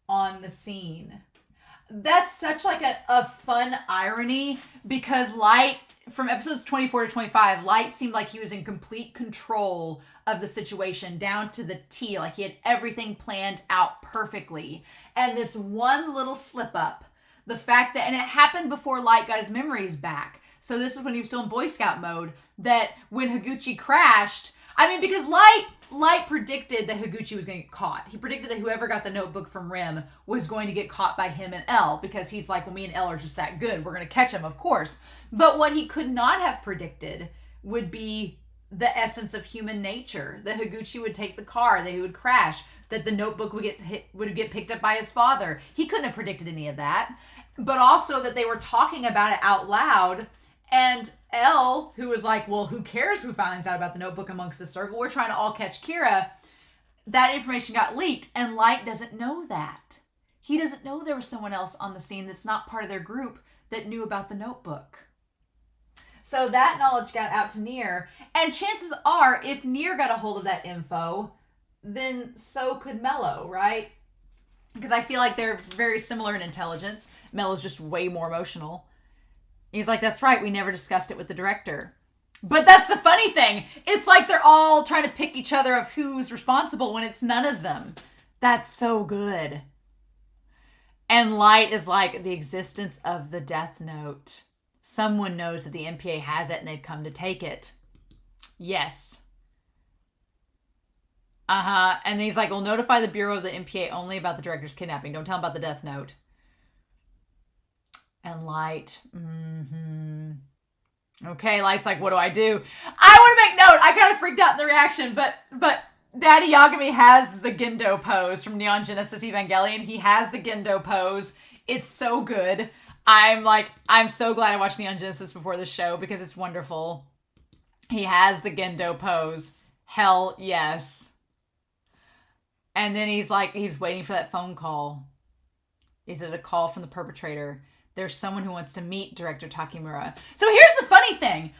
on the scene. That's such like a fun irony, because Light, from episodes 24 to 25, Light seemed like he was in complete control of the situation down to the T. Like, he had everything planned out perfectly. And this one little slip up, the fact that, and it happened before Light got his memories back. So this is when he was still in Boy Scout mode, that when Higuchi crashed, because Light predicted that Higuchi was going to get caught. He predicted that whoever got the notebook from Rim was going to get caught by him and L, because he's like, well, me and L are just that good. We're going to catch him, of course. But what he could not have predicted would be the essence of human nature. That Higuchi would take the car, that he would crash, that the notebook would get picked up by his father. He couldn't have predicted any of that. But also that they were talking about it out loud. And L, who was like, well, who cares who finds out about the notebook amongst the circle? We're trying to all catch Kira. That information got leaked, and Light doesn't know that. He doesn't know there was someone else on the scene that's not part of their group that knew about the notebook. So that knowledge got out to Nier, and chances are, if Nier got a hold of that info, then so could Mello, right? Because I feel like they're very similar in intelligence. Mello's just way more emotional. He's like, that's right, we never discussed it with the director. But that's the funny thing. It's like they're all trying to pick each other of who's responsible when it's none of them. That's so good. And Light is like, the existence of the Death Note. Someone knows that the MPA has it and they've come to take it. Yes. Uh-huh. And he's like, we'll notify the Bureau of the MPA only about the director's kidnapping. Don't tell them about the Death Note. And Light, Okay, Light's like, what do I do? I want to make note. I kind of freaked out in the reaction, but Daddy Yagami has the Gendo pose from Neon Genesis Evangelion. He has the Gendo pose. It's so good. I'm so glad I watched Neon Genesis before the show, because it's wonderful. He has the Gendo pose. Hell yes. And then he's waiting for that phone call. He says a call from the perpetrator. There's someone who wants to meet Director Takemura. So here's the funny thing.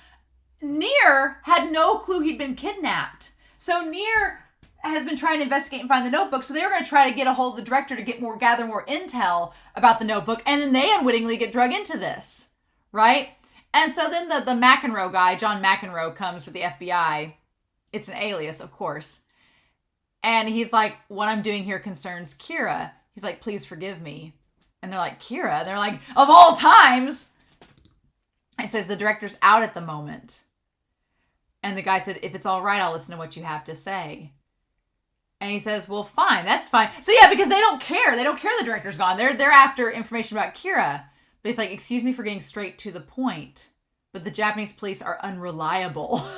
Nier had no clue he'd been kidnapped. So Nier has been trying to investigate and find the notebook. So they were going to try to get a hold of the director to gather more intel about the notebook. And then they unwittingly get drug into this. Right? And so then the McEnroe guy, John McEnroe, comes with the FBI. It's an alias, of course. And he's like, what I'm doing here concerns Kira. He's like, please forgive me. And they're like, Kira? They're like, of all times! He says, the director's out at the moment. And the guy said, if it's all right, I'll listen to what you have to say. And he says, well, fine, that's fine. So yeah, because they don't care. They don't care the director's gone. They're after information about Kira. But he's like, excuse me for getting straight to the point, but the Japanese police are unreliable. I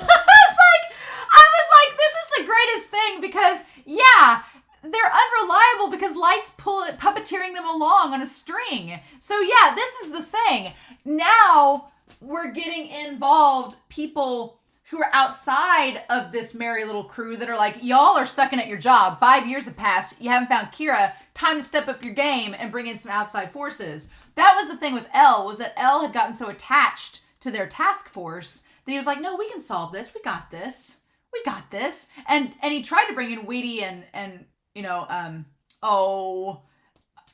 was like, this is the greatest thing, because, yeah, they're unreliable because Light's puppeteering them along on a string. So yeah, this is the thing. Now we're getting involved people who are outside of this merry little crew that are like, y'all are sucking at your job. 5 years have passed. You haven't found Kira. Time to step up your game and bring in some outside forces. That was the thing with Elle, was that Elle had gotten so attached to their task force that he was like, no, we can solve this. We got this. We got this. And he tried to bring in Wheatie and you know, now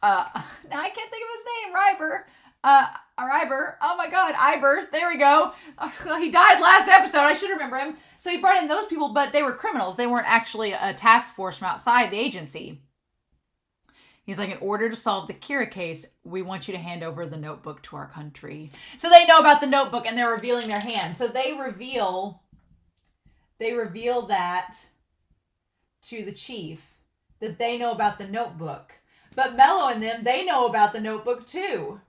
I can't think of his name, Ryber. Oh my God, Iber. There we go. He died last episode. I should remember him. So he brought in those people, but they were criminals. They weren't actually a task force from outside the agency. He's like, in order to solve the Kira case, we want you to hand over the notebook to our country. So they know about the notebook and they're revealing their hand. So they reveal that to the chief, that they know about the notebook. But Mello and them, they know about the notebook too.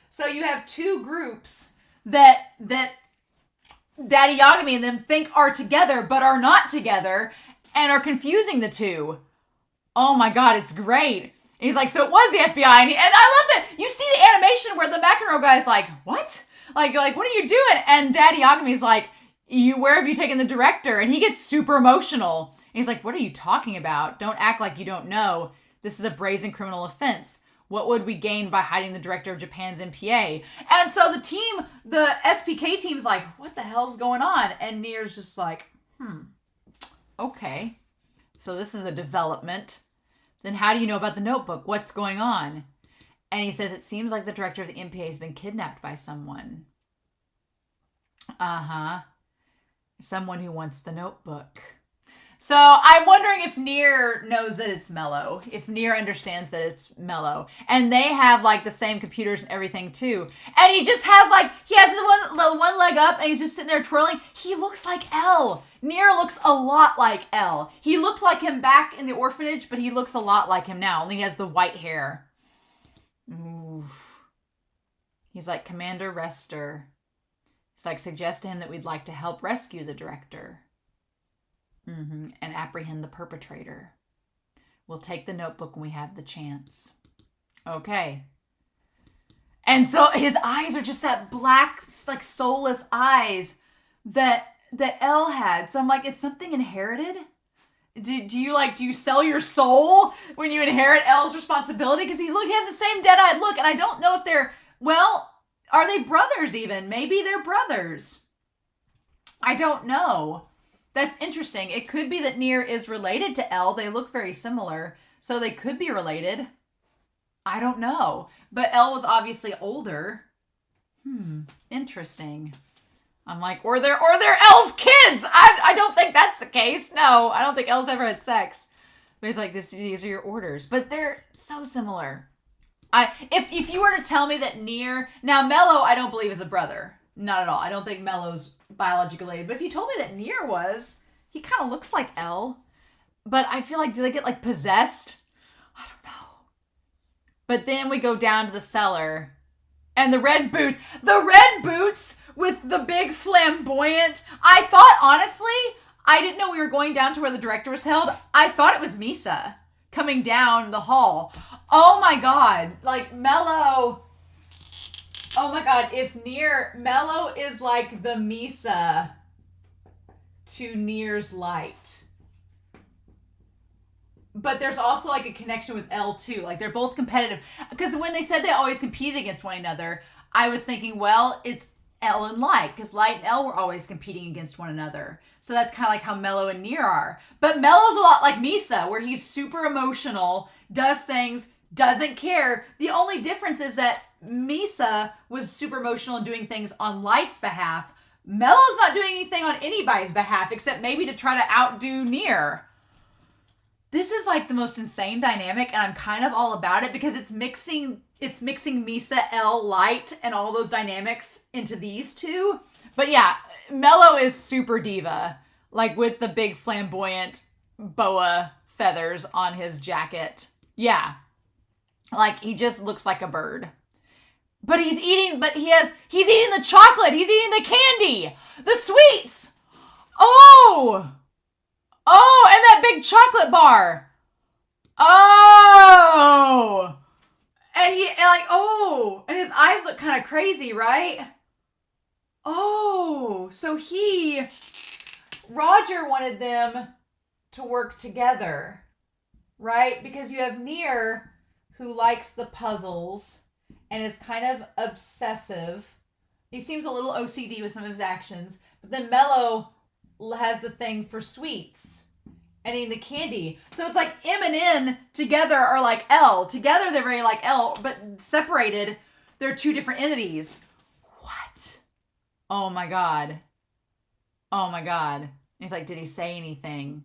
So you have two groups that Daddy Yagami and them think are together, but are not together, and are confusing the two. Oh my God, it's great. And he's like, so it was the FBI. And I love that. You see the animation where the McEnroe guy's like, what? Like, what are you doing? And Daddy Yagami's like, where have you taken the director? And he gets super emotional. And he's like, what are you talking about? Don't act like you don't know. This is a brazen criminal offense. What would we gain by hiding the director of Japan's MPA? And so the SPK team's like, what the hell's going on? And Nier's just like, okay. So this is a development. Then how do you know about the notebook? What's going on? And he says, it seems like the director of the MPA has been kidnapped by someone. Someone who wants the notebook. So I'm wondering if Nier knows that it's Mello. If Nier understands that it's Mello. And they have like the same computers and everything too. And he just has like, he has the one leg up and he's just sitting there twirling. He looks like Elle. Nier looks a lot like Elle. He looked like him back in the orphanage, but he looks a lot like him now. Only he has the white hair. Oof. He's like, Commander Rester. He's like, suggest to him that we'd like to help rescue the director. And apprehend the perpetrator. We'll take the notebook when we have the chance. Okay. And so his eyes are just that black, like soulless eyes that Elle had. So I'm like, is something inherited? Do you sell your soul when you inherit Elle's responsibility? Because he has the same dead-eyed look, and I don't know if they're, are they brothers even? Maybe they're brothers. I don't know. That's interesting. It could be that Nier is related to Elle. They look very similar, so they could be related. I don't know. But Elle was obviously older. Interesting. I'm like, or they're Elle's kids. I don't think that's the case. No, I don't think Elle's ever had sex. But he's like, these are your orders. But they're so similar. If you were to tell me that Nier, now Mello, I don't believe is a brother. Not at all. I don't think Mello's biologically related. But if you told me that Nier was, he kind of looks like Elle. But I feel like, do they get like possessed? I don't know. But then we go down to the cellar. And the red boots with the big flamboyant. I thought, honestly, I didn't know we were going down to where the director was held. I thought it was Misa coming down the hall. Oh my God. Like Mello. Oh my God. If Mello is like the Misa to Nier's light. But there's also like a connection with Elle too. Like they're both competitive. Because when they said they always competed against one another, I was thinking, well, it's Elle and Light. Because Light and Elle were always competing against one another. So that's kind of like how Mello and Nier are. But Mello's a lot like Misa, where he's super emotional, does things, doesn't care. The only difference is that Misa was super emotional and doing things on Light's behalf. Mello's not doing anything on anybody's behalf, except maybe to try to outdo Nier. This is like the most insane dynamic, and I'm kind of all about it because it's mixing Misa, Elle, Light, and all those dynamics into these two. But yeah, Mello is super diva, like with the big flamboyant boa feathers on his jacket. Yeah, like he just looks like a bird. But he's eating the chocolate. He's eating the candy, the sweets. Oh, and that big chocolate bar. Oh. And and his eyes look kind of crazy, right? Oh, so Roger wanted them to work together, right? Because you have Nier, who likes the puzzles and is kind of obsessive. He seems a little OCD with some of his actions. But then Mello has the thing for sweets and eating the candy. So it's like M and N together are like L. Together they're very like L, but separated, they're two different entities. What? Oh my God. Oh my God. He's like, did he say anything?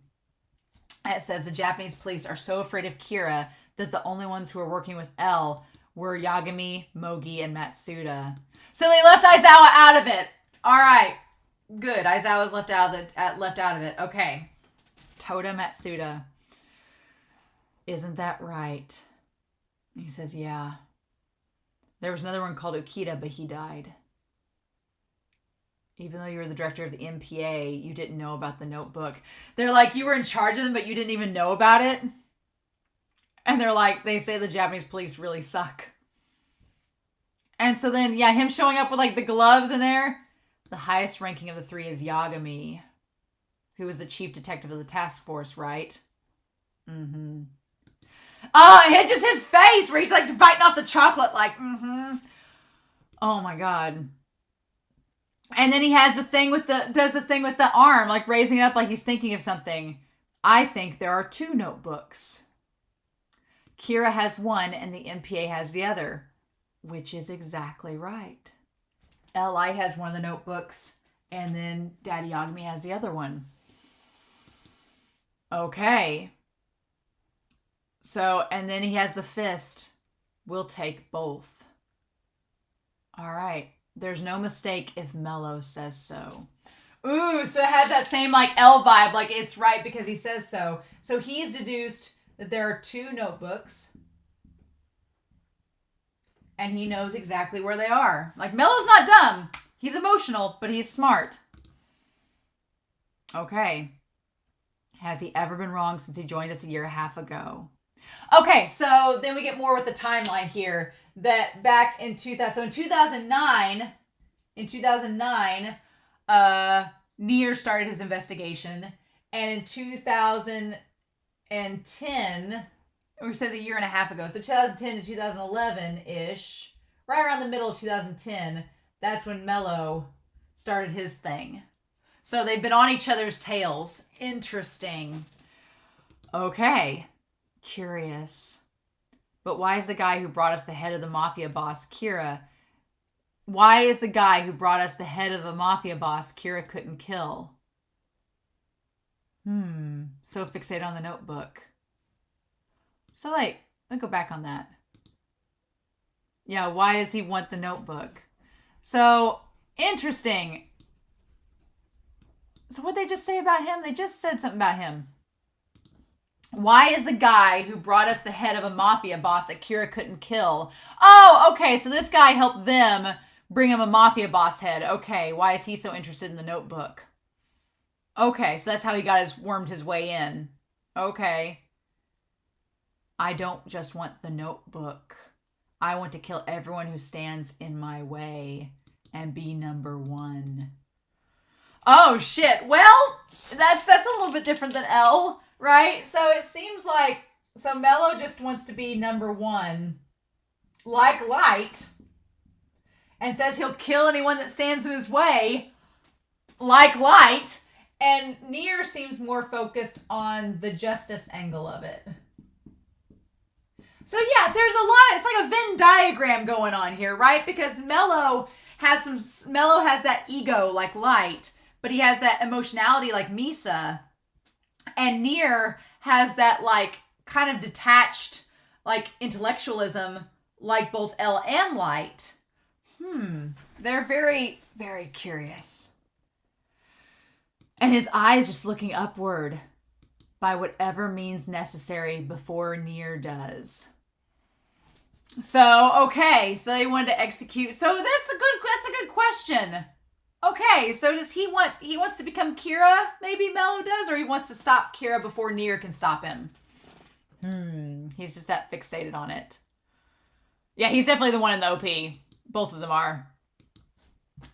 It says the Japanese police are so afraid of Kira that the only ones who were working with L were Yagami, Mogi, and Matsuda. So they left Aizawa out of it. All right. Good. Aizawa's left out of it. Okay. Toda Matsuda. Isn't that right? He says, yeah. There was another one called Okita, but he died. Even though you were the director of the MPA, you didn't know about the notebook. They're like, you were in charge of them, but you didn't even know about it. And they're like, they say the Japanese police really suck. And so then, yeah, him showing up with like the gloves in there. The highest ranking of the three is Yagami, who was the chief detective of the task force, right? Mm-hmm. Oh, it's just his face where he's like biting off the chocolate like, mm-hmm. Oh my God. And then he has the thing with does the thing with the arm, like raising it up like he's thinking of something. I think there are two notebooks. Kira has one and the MPA has the other, which is exactly right. Li has one of the notebooks and then Daddy Yagami has the other one. Okay. So, and then he has the fist. We'll take both. All right. There's no mistake if Mello says so. Ooh, so it has that same like L vibe, like it's right because he says so. So he's deduced that there are two notebooks. And he knows exactly where they are. Like, Mello's not dumb. He's emotional, but he's smart. Okay. Has he ever been wrong since he joined us a year and a half ago? Okay, so then we get more with the timeline here. That back in 2000, so in 2009, Nier started his investigation. And in 2010, or it says a year and a half ago, so 2010 to 2011-ish, right around the middle of 2010, that's when Mello started his thing. So they've been on each other's tails. Interesting. Okay. Curious. But why is the guy who brought us the head of the mafia boss, Kira, why is the guy who brought us the head of the mafia boss, Kira couldn't kill? So fixated on the notebook. So, like, let me go back on that. Yeah, why does he want the notebook? So, interesting. So, what'd they just say about him? They just said something about him. Why is the guy who brought us the head of a mafia boss that Kira couldn't kill? Oh, okay, so this guy helped them bring him a mafia boss head. Okay, why is he so interested in the notebook? Okay, so that's how he wormed his way in. Okay. I don't just want the notebook. I want to kill everyone who stands in my way and be number one. Oh, shit. Well, that's a little bit different than L, right? So it seems like, so Mello just wants to be number one, like Light, and says he'll kill anyone that stands in his way, like Light, and Nier seems more focused on the justice angle of it. So yeah, there's a lot, it's like a Venn diagram going on here, right? Because Mello has that ego like Light, but he has that emotionality like Misa. And Nier has that like kind of detached like intellectualism like both L and Light. They're very, very curious. And his eyes just looking upward by whatever means necessary before Nier does. So, okay, so they wanted to execute. So that's a good question. Okay, so does he wants to become Kira, maybe Mello does, or he wants to stop Kira before Nier can stop him? He's just that fixated on it. Yeah, he's definitely the one in the OP. Both of them are.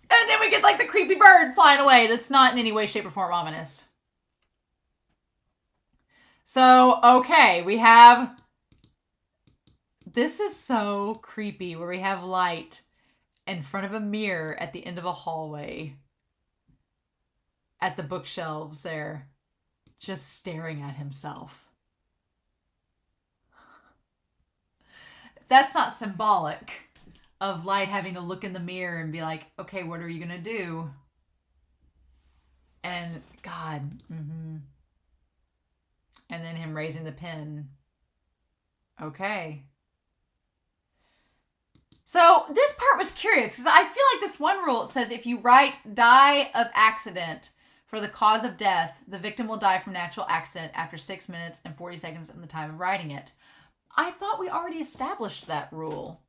And then we get like the creepy bird flying away that's not in any way, shape, or form ominous. So, okay, we have... This is so creepy where we have Light in front of a mirror at the end of a hallway. At the bookshelves there. Just staring at himself. That's not symbolic of Light having to look in the mirror and be like, okay, what are you going to do? And God. And then him raising the pen. Okay. So this part was curious because I feel like this one rule, it says if you write die of accident for the cause of death, the victim will die from natural accident after 6 minutes and 40 seconds from the time of writing it. I thought we already established that rule.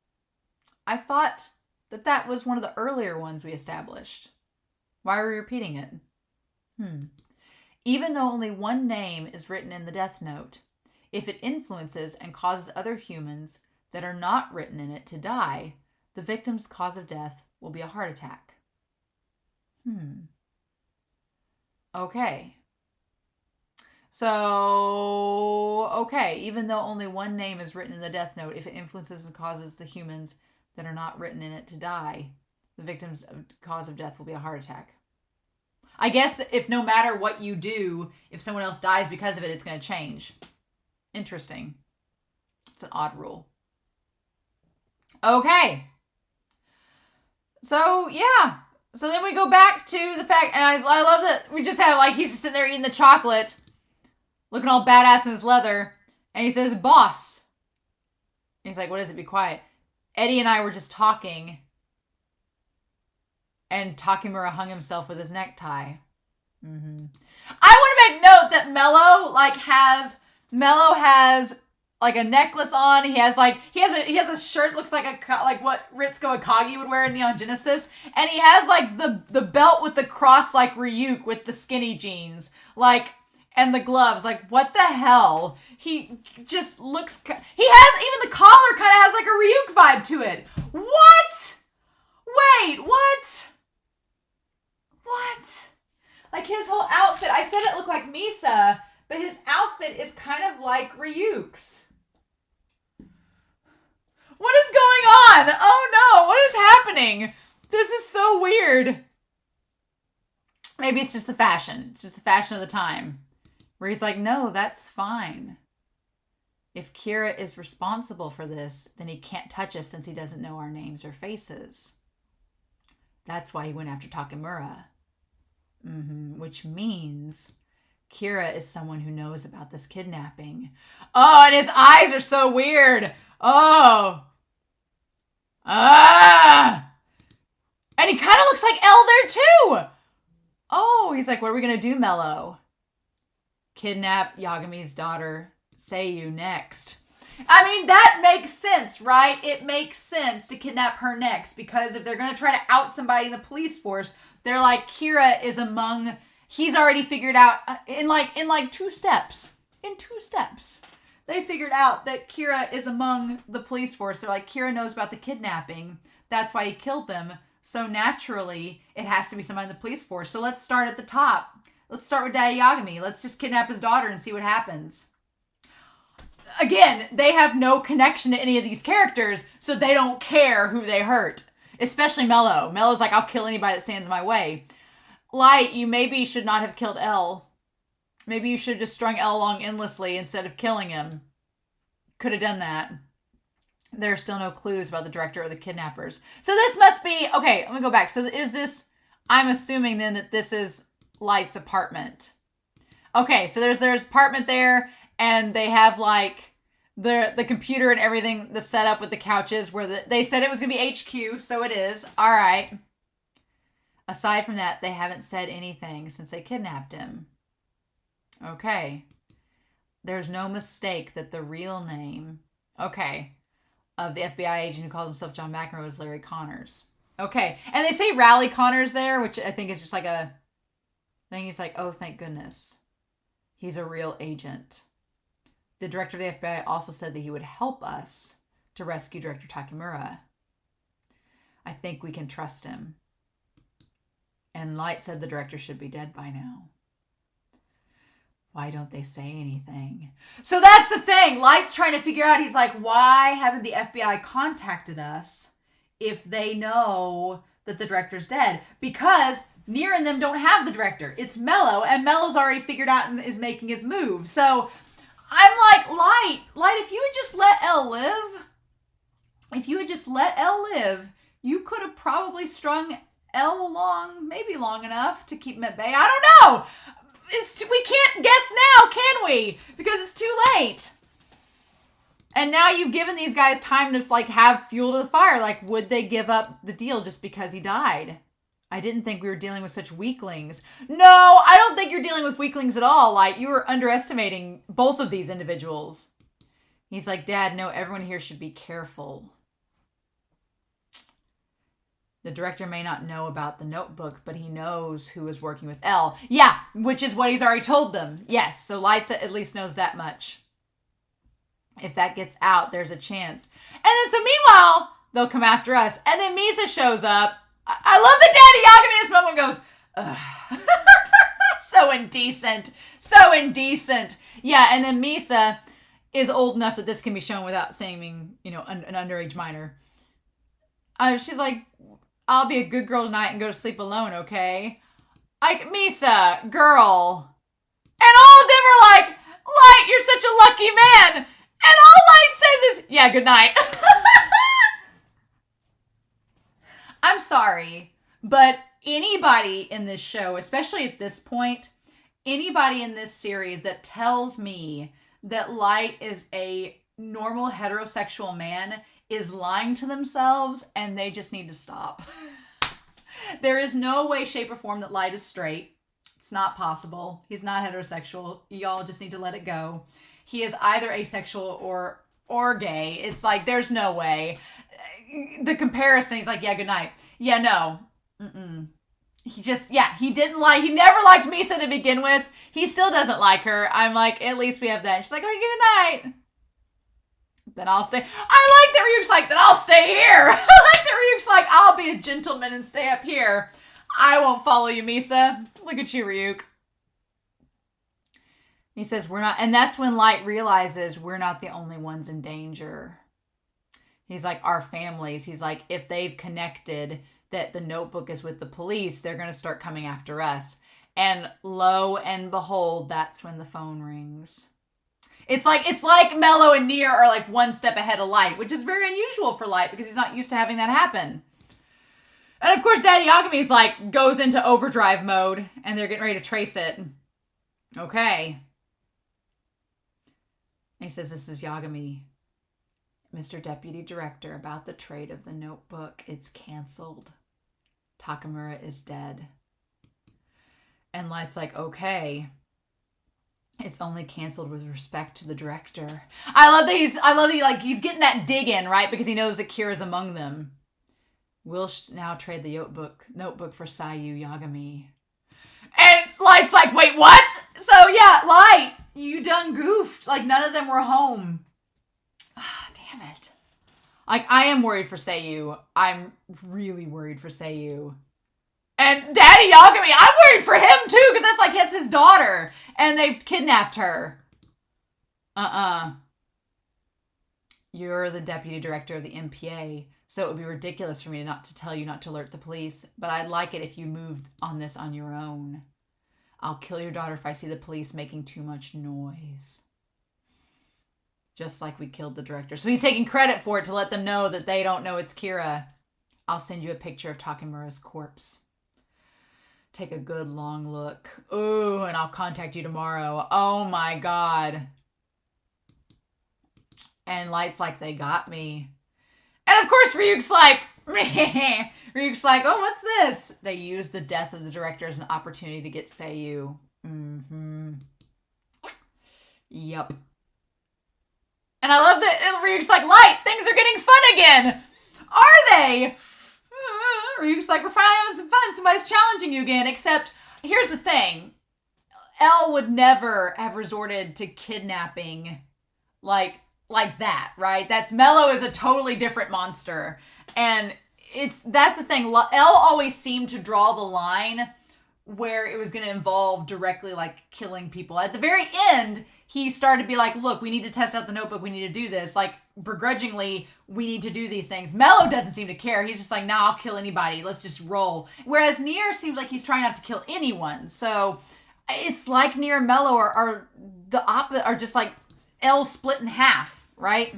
I thought that that was one of the earlier ones we established. Why are we repeating it? Even though only one name is written in the death note, if it influences and causes other humans that are not written in it to die, the victim's cause of death will be a heart attack. Okay. So, okay, even though only one name is written in the death note, if it influences and causes the humans that are not written in it to die, the victim's cause of death will be a heart attack. I guess that if no matter what you do, if someone else dies because of it, it's going to change. Interesting. It's an odd rule. Okay. So, yeah. So then we go back to the fact, and I love that we just have, like, he's just sitting there eating the chocolate, looking all badass in his leather, and he says, boss. And he's like, what is it? Be quiet. Eddie and I were just talking, and Takemura hung himself with his necktie. I want to make note that Mello has like a necklace on. He has a shirt that looks like what Ritsuko Akagi would wear in Neon Genesis, and he has like the belt with the cross like Ryuk with the skinny jeans, like, and the gloves. Like, what the hell? He just looks. He has even the collar kind of has like a Ryuk vibe to it. What? Wait, what? What? Like his whole outfit. I said it looked like Misa, but his outfit is kind of like Ryuk's. What is going on? Oh no, what is happening? This is so weird. Maybe it's just the fashion. It's just the fashion of the time. Where he's like, no, that's fine. If Kira is responsible for this, then he can't touch us since he doesn't know our names or faces. That's why he went after Takemura. Which means Kira is someone who knows about this kidnapping. Oh, and his eyes are so weird. Oh. Ah. And he kind of looks like L there too. Oh, he's like, what are we going to do, Mello? Kidnap Yagami's daughter, Seiyu, next. I mean, that makes sense, right? It makes sense to kidnap her next because if they're going to try to out somebody in the police force, they're like, Kira is among, he's already figured out in like 2 steps. In 2 steps. They figured out that Kira is among the police force. They're like, Kira knows about the kidnapping. That's why he killed them. So naturally, it has to be somebody in the police force. So let's start at the top. Let's start with Daddy Yagami. Let's just kidnap his daughter and see what happens. Again, they have no connection to any of these characters, so they don't care who they hurt. Especially Mello. Mello's like, I'll kill anybody that stands in my way. Light, you maybe should not have killed L. Maybe you should have just strung L along endlessly instead of killing him. Could have done that. There are still no clues about the director or the kidnappers. So this must be... Okay, let me go back. So is this... I'm assuming then that this is Light's apartment. Okay, so there's apartment there, and they have like the computer and everything, the setup with the couches where they said it was going to be HQ, so it is. All right. Aside from that, they haven't said anything since they kidnapped him. Okay. There's no mistake that the real name, okay, of the FBI agent who calls himself John McEnroe is Larry Connors. Okay. And they say Raleigh Connors there, which I think is just like a thing. He's like, oh, thank goodness. He's a real agent. The director of the FBI also said that he would help us to rescue Director Takemura. I think we can trust him. And Light said the director should be dead by now. Why don't they say anything? So that's the thing. Light's trying to figure out, he's like, why haven't the FBI contacted us if they know that the director's dead? Because Near and them don't have the director. It's Mello, and Mello's already figured out and is making his move. So I'm like, Light, if you had just let Elle live, you could have probably strung Elle along, maybe long enough to keep him at bay. I don't know. We can't guess now, can we? Because it's too late. And now you've given these guys time to like have fuel to the fire. Like, would they give up the deal just because he died? I didn't think we were dealing with such weaklings. No, I don't think you're dealing with weaklings at all. Like, you were underestimating both of these individuals. He's like, Dad, no, everyone here should be careful. The director may not know about the notebook, but he knows who is working with Elle. Yeah, which is what he's already told them. Yes, so Lights at least knows that much. If that gets out, there's a chance. And then, so meanwhile, they'll come after us. And then Misa shows up. I love that Daddy Yagami in this moment goes, ugh. So indecent. So indecent. Yeah, and then Misa is old enough that this can be shown without seeming, you know, an underage minor. She's like, I'll be a good girl tonight and go to sleep alone, okay? Like, Misa, girl. And all of them are like, Light, you're such a lucky man. And all Light says is, yeah, good night. I'm sorry, but anybody in this show, especially at this point, anybody in this series that tells me that Light is a normal heterosexual man is lying to themselves, and they just need to stop. There is no way, shape, or form that Light is straight. It's not possible. He's not heterosexual. Y'all just need to let it go. He is either asexual or gay. It's like, there's no way. The comparison, he's like, yeah, good night. Yeah, no. He never liked Misa to begin with. He still doesn't like her. I'm like, at least we have that. She's like, okay, good night. Then I'll stay. I like that Ryuk's like, then I'll stay here. I like that Ryuk's like, I'll be a gentleman and stay up here. I won't follow you, Misa. Look at you, Ryuk. He says, we're not, and that's when Light realizes we're not the only ones in danger. He's like, our families. He's like, if they've connected that the notebook is with the police, they're going to start coming after us. And lo and behold, that's when the phone rings. It's like Mello and Near are like one step ahead of Light, which is very unusual for Light because he's not used to having that happen. And of course, Daddy Yagami's like goes into overdrive mode and they're getting ready to trace it. Okay. And he says, this is Yagami. Mr. Deputy Director, about the trade of the notebook. It's canceled. Takamura is dead. And Light's like, okay. It's only canceled with respect to the director. I love that he's getting that dig in, right? Because he knows that Kira's among them. We'll now trade the notebook for Sayu Yagami. And Light's like, wait, what? So yeah, Light, you done goofed. Like, none of them were home. Ah, damn it. Like, I am worried for Sayu. I'm really worried for Sayu. And Daddy Yagami, I'm worried for him too, because that's his daughter. And they've kidnapped her. You're the deputy director of the MPA, so it would be ridiculous for me not to tell you not to alert the police, but I'd like it if you moved on this on your own. I'll kill your daughter if I see the police making too much noise. Just like we killed the director. So he's taking credit for it to let them know that they don't know it's Kira. I'll send you a picture of Takamura's corpse. Take a good long look. Ooh, and I'll contact you tomorrow. Oh my God. And Light's like, they got me. And of course Ryuk's like, meh. Ryuk's like, oh, what's this? They used the death of the director as an opportunity to get Sayu. Yep. And I love that Ryuk's like, Light, things are getting fun again. Are they? Ryuk's like, we're finally having some fun. Somebody's challenging you again. Except, here's the thing. Elle would never have resorted to kidnapping like that, right? Mello is a totally different monster. And that's the thing. Elle always seemed to draw the line where it was going to involve directly like killing people. At the very end, he started to be like, look, we need to test out the notebook. We need to do this. Like, begrudgingly, we need to do these things. Mello doesn't seem to care. He's just like, nah, I'll kill anybody. Let's just roll. Whereas Nier seems like he's trying not to kill anyone. So it's like Nier and Mello are the opposite, are just like Elle split in half, right?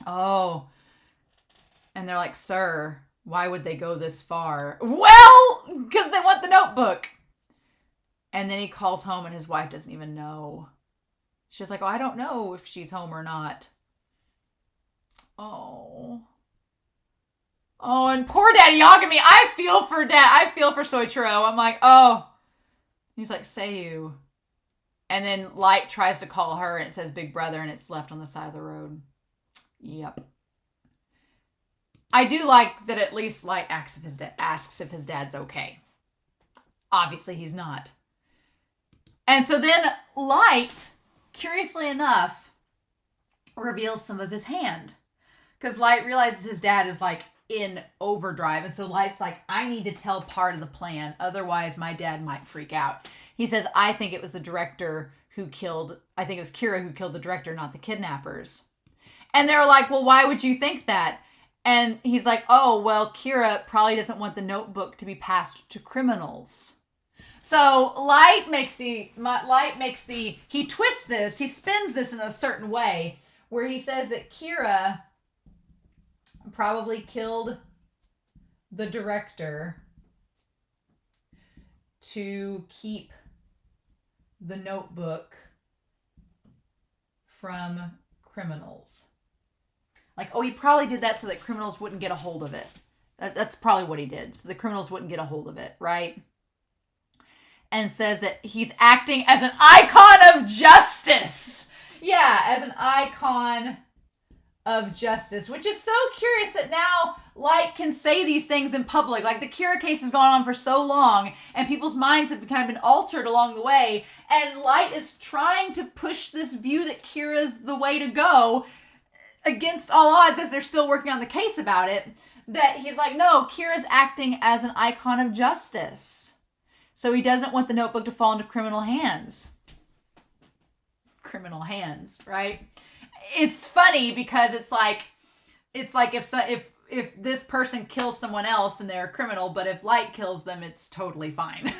Oh. And they're like, sir, why would they go this far? Well, because they want the notebook. And then he calls home and his wife doesn't even know. She's like, oh, I don't know if she's home or not. Oh. Oh, and poor Daddy Yagami. I feel for I feel for Soichiro. I'm like, oh. He's like, Seiyu. And then Light tries to call her and it says Big Brother and it's left on the side of the road. Yep. I do like that at least Light asks if his dad's okay. Obviously, he's not. And so then Light, curiously enough, reveals some of his hand. Because Light realizes his dad is like in overdrive. And so Light's like, I need to tell part of the plan. Otherwise, my dad might freak out. He says, I think it was the director who killed, I think it was Kira who killed the director, not the kidnappers. And they're like, well, why would you think that? And he's like, oh, well, Kira probably doesn't want the notebook to be passed to criminals. So Light makes he twists this, he spins this in a certain way where he says that Kira probably killed the director to keep the notebook from criminals. Like, oh, he probably did that so that criminals wouldn't get a hold of it. That's probably what he did. So the criminals wouldn't get a hold of it, right? And says that he's acting as an icon of justice. Yeah, as an icon of justice, which is so curious that now Light can say these things in public. Like, the Kira case has gone on for so long, and people's minds have kind of been altered along the way, and Light is trying to push this view that Kira's the way to go, against all odds, as they're still working on the case about it, that he's like, no, Kira's acting as an icon of justice. So he doesn't want the notebook to fall into criminal hands. Criminal hands, right? It's funny because it's like if this person kills someone else, then they're a criminal, but if Light kills them, it's totally fine.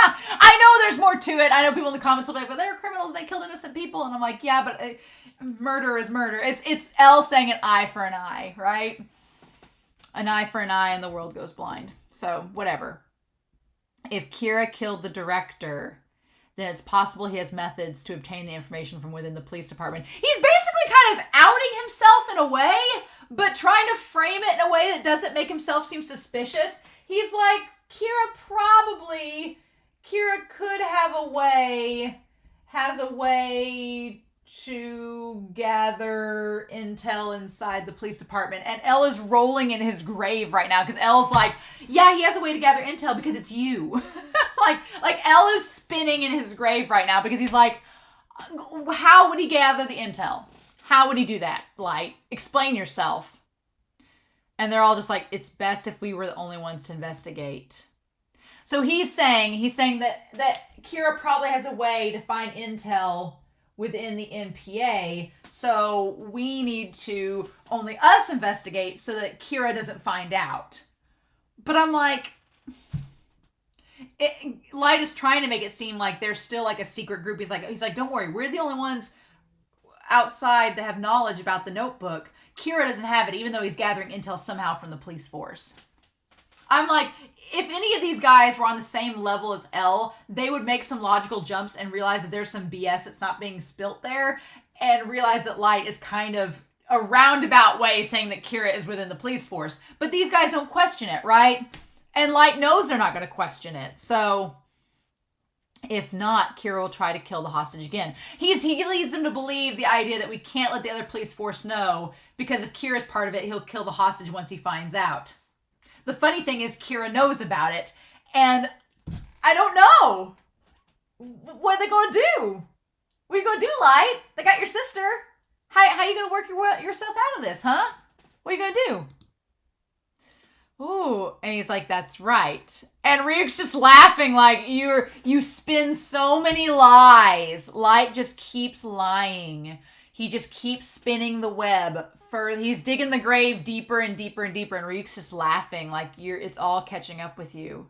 I know there's more to it. I know people in the comments will be like, but they're criminals, they killed innocent people. And I'm like, yeah, but murder is murder. It's Elle saying an eye for an eye, right? An eye for an eye and the world goes blind. So, whatever. If Kira killed the director, then it's possible he has methods to obtain the information from within the police department. He's basically kind of outing himself in a way, but trying to frame it in a way that doesn't make himself seem suspicious. He's like, Kira could have has a way to gather intel inside the police department. And Elle is rolling in his grave right now because Elle's like, yeah, he has a way to gather intel because it's you. like Elle is spinning in his grave right now because he's like, how would he gather the intel? How would he do that? Like, explain yourself. And they're all just like, it's best if we were the only ones to investigate. So he's saying that Kira probably has a way to find intel within the NPA, so we need to only us investigate so that Kira doesn't find out. But I'm like, Light is trying to make it seem like there's still like a secret group. He's like, don't worry, we're the only ones outside that have knowledge about the notebook. Kira doesn't have it, even though he's gathering intel somehow from the police force. I'm like, if any of these guys were on the same level as Elle, they would make some logical jumps and realize that there's some BS that's not being spilt there, and realize that Light is kind of a roundabout way saying that Kira is within the police force. But these guys don't question it, right? And Light knows they're not going to question it. So if not, Kira will try to kill the hostage again. He leads them to believe the idea that we can't let the other police force know, because if Kira's part of it, he'll kill the hostage once he finds out. The funny thing is Kira knows about it, and I don't know. What are they going to do? What are you going to do, Light? They got your sister. How are you going to work yourself out of this, huh? What are you going to do? Ooh. And he's like, that's right. And Ryuk's just laughing like, you spin so many lies. Light just keeps lying. He just keeps spinning the web. He's digging the grave deeper and deeper and deeper. And Ryuk's just laughing like it's all catching up with you.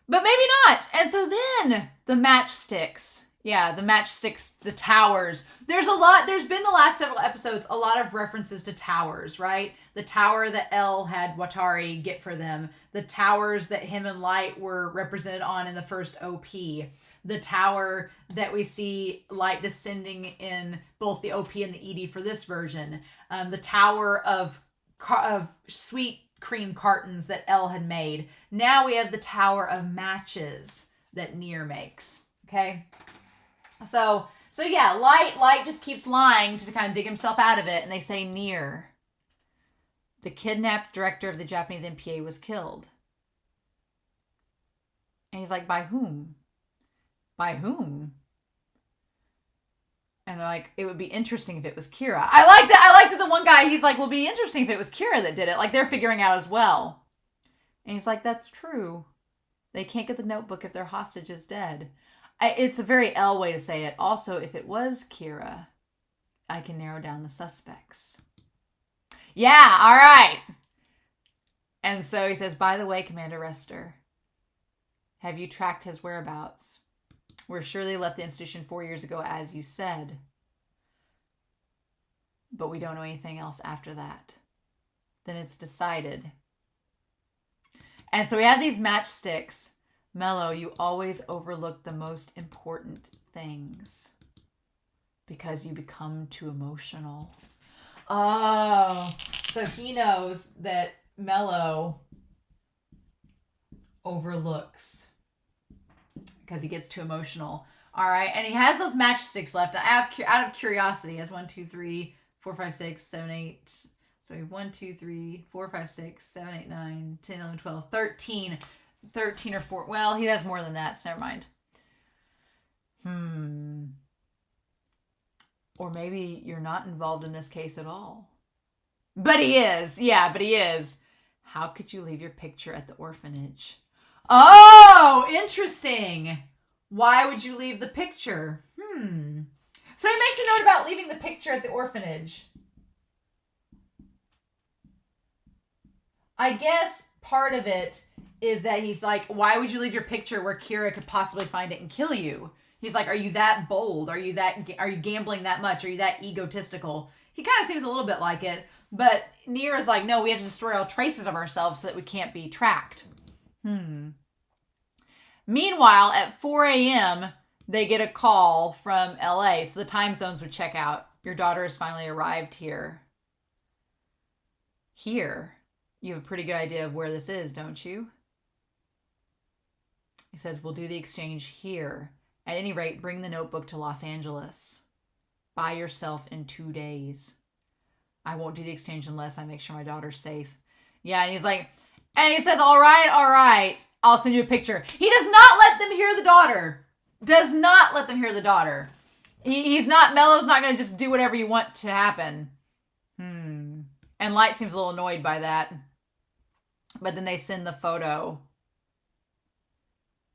But maybe not. And so then the matchsticks. Yeah, the matchsticks, the towers. There's been the last several episodes, a lot of references to towers, right? The tower that L had Watari get for them. The towers that him and Light were represented on in the first OP. The tower that we see Light descending in both the OP and the ED for this version. The tower of sweet cream cartons that L had made. Now we have the tower of matches that Nier makes. Okay? So yeah, Light just keeps lying to kind of dig himself out of it, and they say Nier, the kidnapped director of the Japanese MPA, was killed. And he's like, by whom? By whom? And they're like, it would be interesting if it was Kira. I like that the one guy, he's like, well, it'd be interesting if it was Kira that did it. Like, they're figuring out as well. And he's like, that's true. They can't get the notebook if their hostage is dead. It's a very L way to say it. Also, if it was Kira, I can narrow down the suspects. Yeah, all right. And so he says, by the way, Commander Rester, have you tracked his whereabouts? We're sure they left the institution 4 years ago, as you said. But we don't know anything else after that. Then it's decided. And so we have these matchsticks. Mello, you always overlook the most important things because you become too emotional. Oh, so he knows that Mello overlooks because he gets too emotional. All right, and he has those matchsticks left. Out of curiosity, he has 1, 2, 3, 4, 5, 6, 7, 8. So 1, 2, 3, 4, 5, 6, 7, 8, 9, 10, 11, 12, 13. 13 or 4. Well, he has more than that, so never mind. Or maybe you're not involved in this case at all. But he is. Yeah, but he is. How could you leave your picture at the orphanage? Oh, interesting. Why would you leave the picture? So he makes a note about leaving the picture at the orphanage. I guess part of it is that he's like, why would you leave your picture where Kira could possibly find it and kill you? He's like, are you that bold? Are you gambling that much? Are you that egotistical? He kind of seems a little bit like it, but Nier is like, no, we have to destroy all traces of ourselves so that we can't be tracked. Meanwhile, at 4 a.m., they get a call from LA, so the time zones would check out. Your daughter has finally arrived here. Here? You have a pretty good idea of where this is, don't you? He says, we'll do the exchange here. At any rate, bring the notebook to Los Angeles. By yourself in 2 days. I won't do the exchange unless I make sure my daughter's safe. Yeah, and he's like, and he says, all right, I'll send you a picture. He does not let them hear the daughter. Does not let them hear the daughter. Mello's not going to just do whatever you want to happen. And Light seems a little annoyed by that. But then they send the photo.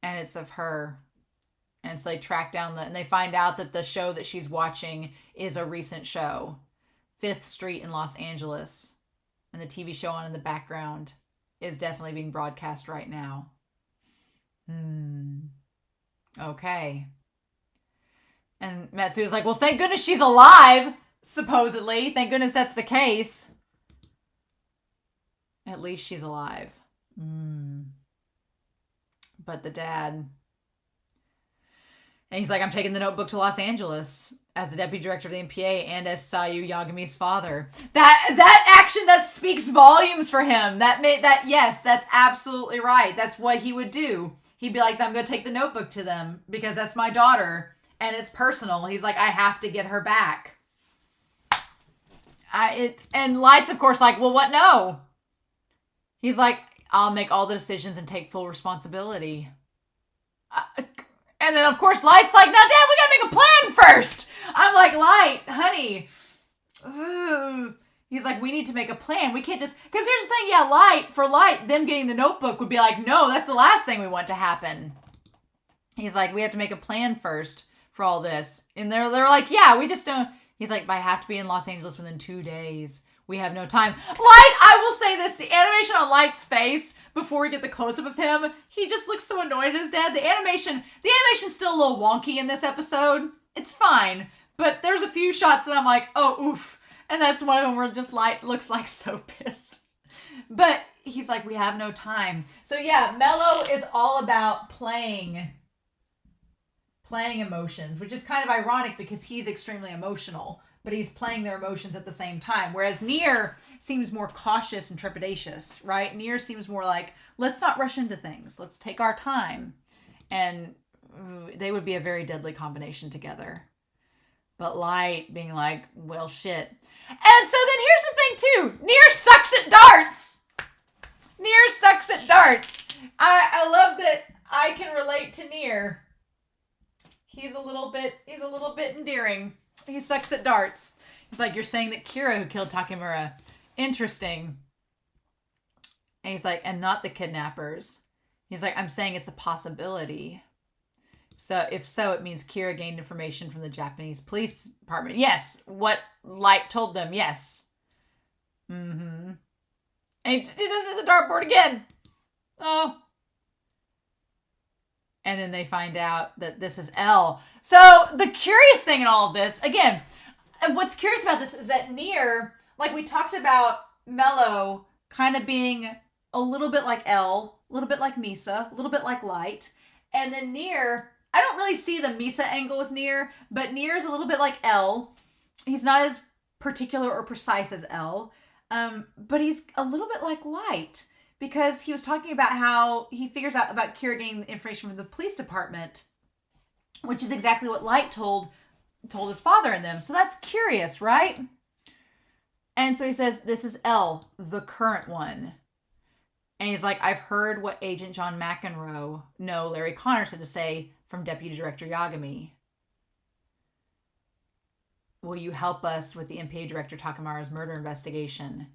And it's of her. And so they track down and they find out that the show that she's watching is a recent show. 5th Street in Los Angeles. And the TV show on in the background is definitely being broadcast right now. Okay. And Matsuda's like, well, thank goodness she's alive, supposedly. Thank goodness that's the case. At least she's alive. But the dad... And he's like, I'm taking the notebook to Los Angeles as the deputy director of the MPA and as Sayu Yagami's father. That action, that speaks volumes for him. Yes, that's absolutely right. That's what he would do. He'd be like, I'm going to take the notebook to them because that's my daughter and it's personal. He's like, I have to get her back. And Light's, of course, like, well, what? No. He's like, I'll make all the decisions and take full responsibility. And then, of course, Light's like, now, Dad, we gotta make a plan first. I'm like, Light, honey. Ooh. He's like, we need to make a plan. We can't just, because here's the thing, yeah, Light, them getting the notebook would be like, no, that's the last thing we want to happen. He's like, we have to make a plan first for all this. And they're like, yeah, we just don't. He's like, but I have to be in Los Angeles within 2 days. We have no time. Light, I will say this, the animation on Light's face, before we get the close-up of him, he just looks so annoyed at his dad. The animation's still a little wonky in this episode. It's fine. But there's a few shots that I'm like, oh, oof. And that's one of them where just Light looks like so pissed. But he's like, we have no time. So yeah, Mello is all about playing emotions, which is kind of ironic because he's extremely emotional, but he's playing their emotions at the same time. Whereas Nier seems more cautious and trepidatious, right? Nier seems more like, let's not rush into things. Let's take our time. And they would be a very deadly combination together. But Light being like, well, shit. And so then here's the thing, too. Nier sucks at darts. I love that I can relate to Nier. He's a little bit endearing. He sucks at darts. He's like, you're saying that Kira who killed Takemura. Interesting. And he's like, and not the kidnappers. He's like, I'm saying it's a possibility. So if so, it means Kira gained information from the Japanese police department. Yes. What Light told them. Yes. Mm-hmm. And he does it at the dartboard again. Oh. And then they find out that this is L. So the curious thing in all of this, again, what's curious about this is that Nier, like we talked about Mello kind of being a little bit like L, a little bit like Misa, a little bit like Light. And then Nier, I don't really see the Misa angle with Nier, but Nier is a little bit like L. He's not as particular or precise as L, but he's a little bit like Light. Because he was talking about how he figures out about Kira getting the information from the police department, which is exactly what Light told his father and them. So that's curious, right? And so he says, this is L, the current one. And he's like, I've heard what Agent John McEnroe, no, Larry Connor said to say from Deputy Director Yagami. Will you help us with the MPA Director Takamura's murder investigation?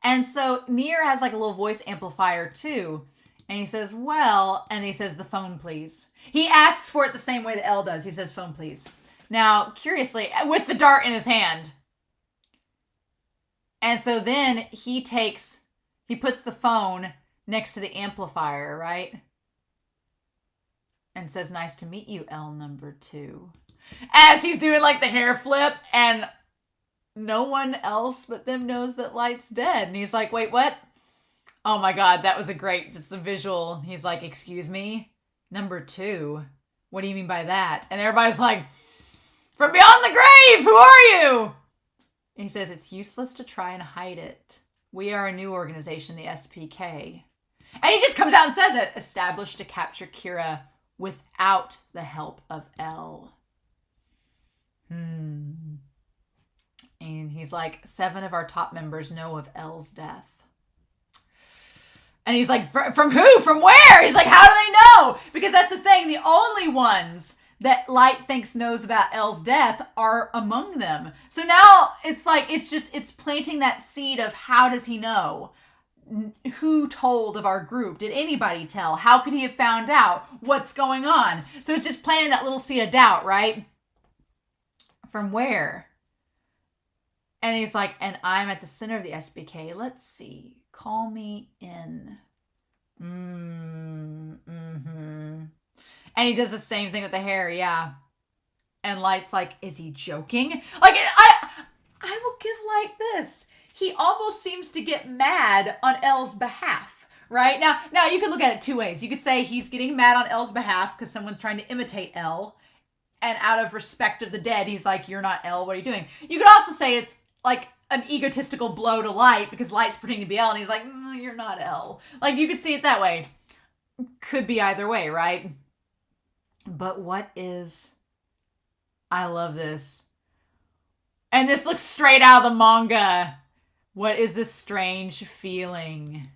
And so Nier has like a little voice amplifier too. And he says, well, and he says, the phone, please. He asks for it the same way that L does. He says, phone, please. Now, curiously, with the dart in his hand. And so then he puts the phone next to the amplifier, right? And says, nice to meet you, L number 2. As he's doing like the hair flip, and no one else but them knows that Light's dead. And he's like, wait, what? Oh my God, that was just the visual. He's like, excuse me? Number 2? What do you mean by that? And everybody's like, from beyond the grave, who are you? And he says, it's useless to try and hide it. We are a new organization, the SPK. And he just comes out and says it. Established to capture Kira without the help of L. And he's like, 7 of our top members know of L's death. And he's like, from who? From where? He's like, how do they know? Because that's the thing. The only ones that Light thinks knows about L's death are among them. So now it's like, it's planting that seed of how does he know? Who told of our group? Did anybody tell? How could he have found out? What's going on? So it's just planting that little seed of doubt, right? From where? And he's like, and I'm at the center of the SBK. Let's see. Call me in. And he does the same thing with the hair, yeah. And Light's like, is he joking? Like, I will give Light this. He almost seems to get mad on L's behalf, right? Now you could look at it 2 ways. You could say he's getting mad on L's behalf because someone's trying to imitate L. And out of respect of the dead, he's like, you're not L, what are you doing? You could also say it's like an egotistical blow to Light because Light's pretending to be L and he's like, you're not L. Like, you could see it that way. Could be either way, right? But I love this. And this looks straight out of the manga. What is this strange feeling?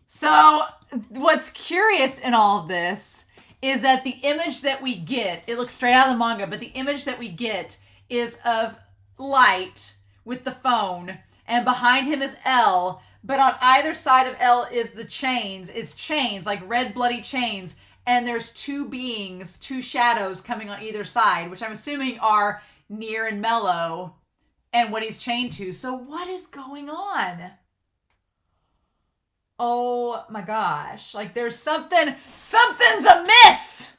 So, what's curious in all of this is that the image that we get, it looks straight out of the manga, but the image that we get is of Light with the phone, and behind him is L, but on either side of L is chains, like red bloody chains, and there's two beings, two shadows coming on either side, which I'm assuming are Near and Mello, and what he's chained to. So what is going on? Oh my gosh. Like there's something's amiss.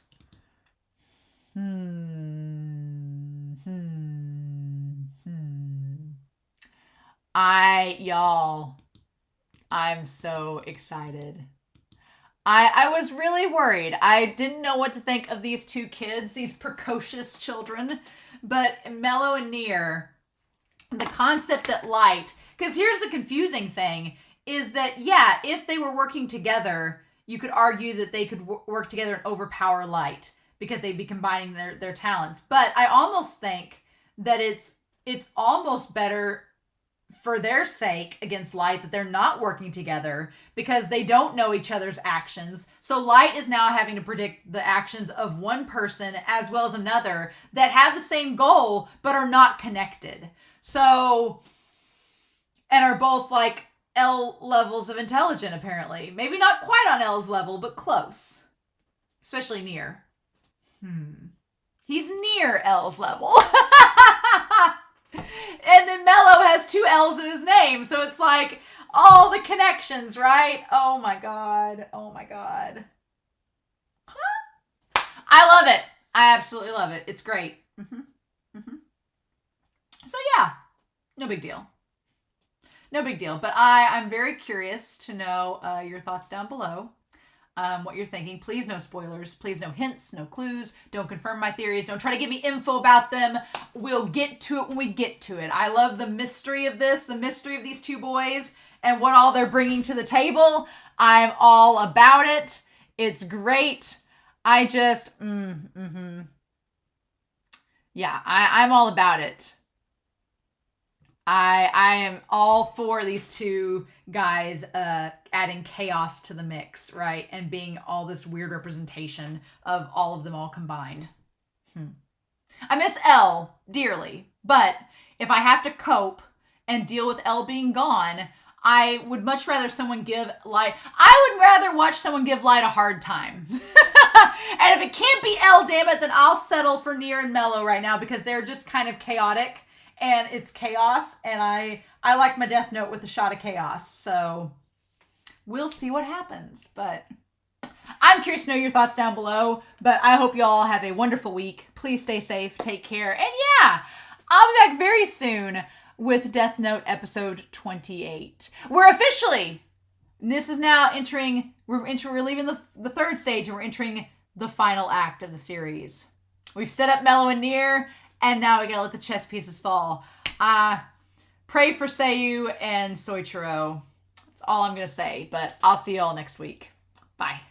I'm so excited. I was really worried. I didn't know what to think of these two kids, these precocious children, but Mello and Near, the concept that Light, because here's the confusing thing, is that, yeah, if they were working together, you could argue that they could work together and overpower Light because they'd be combining their talents. But I almost think that it's almost better for their sake against Light that they're not working together because they don't know each other's actions. So Light is now having to predict the actions of one person as well as another that have the same goal but are not connected. So, and are both like L levels of intelligent, apparently. Maybe not quite on L's level, but close. Especially Near. He's near L's level. And then Mello has two L's in his name, so it's like all the connections, right? Oh my god. Oh my god. I love it. I absolutely love it. It's great. So yeah, no big deal. No big deal. But I'm very curious to know your thoughts down below. What you're thinking. Please no spoilers. Please no hints, no clues. Don't confirm my theories. Don't try to give me info about them. We'll get to it when we get to it. I love the mystery of this, the mystery of these two boys and what all they're bringing to the table. I'm all about it. It's great. I just, yeah, I'm all about it. I am all for these two guys adding chaos to the mix, right? And being all this weird representation of all of them all combined. I miss L dearly, but if I have to cope and deal with L being gone, I would much rather someone give Light... I would rather watch someone give Light a hard time. And if it can't be L, damn it, then I'll settle for Near and Mello right now because they're just kind of chaotic. And it's chaos, and I like my Death Note with a shot of chaos, so we'll see what happens. But I'm curious to know your thoughts down below, but I hope you all have a wonderful week. Please stay safe, take care, and yeah, I'll be back very soon with Death Note episode 28. We're officially, this is now we're leaving the third stage, and we're entering the final act of the series. We've set up Mello and Near, and now we gotta let the chess pieces fall. Pray for Seiyu and Soichiro. That's all I'm gonna say, but I'll see you all next week. Bye.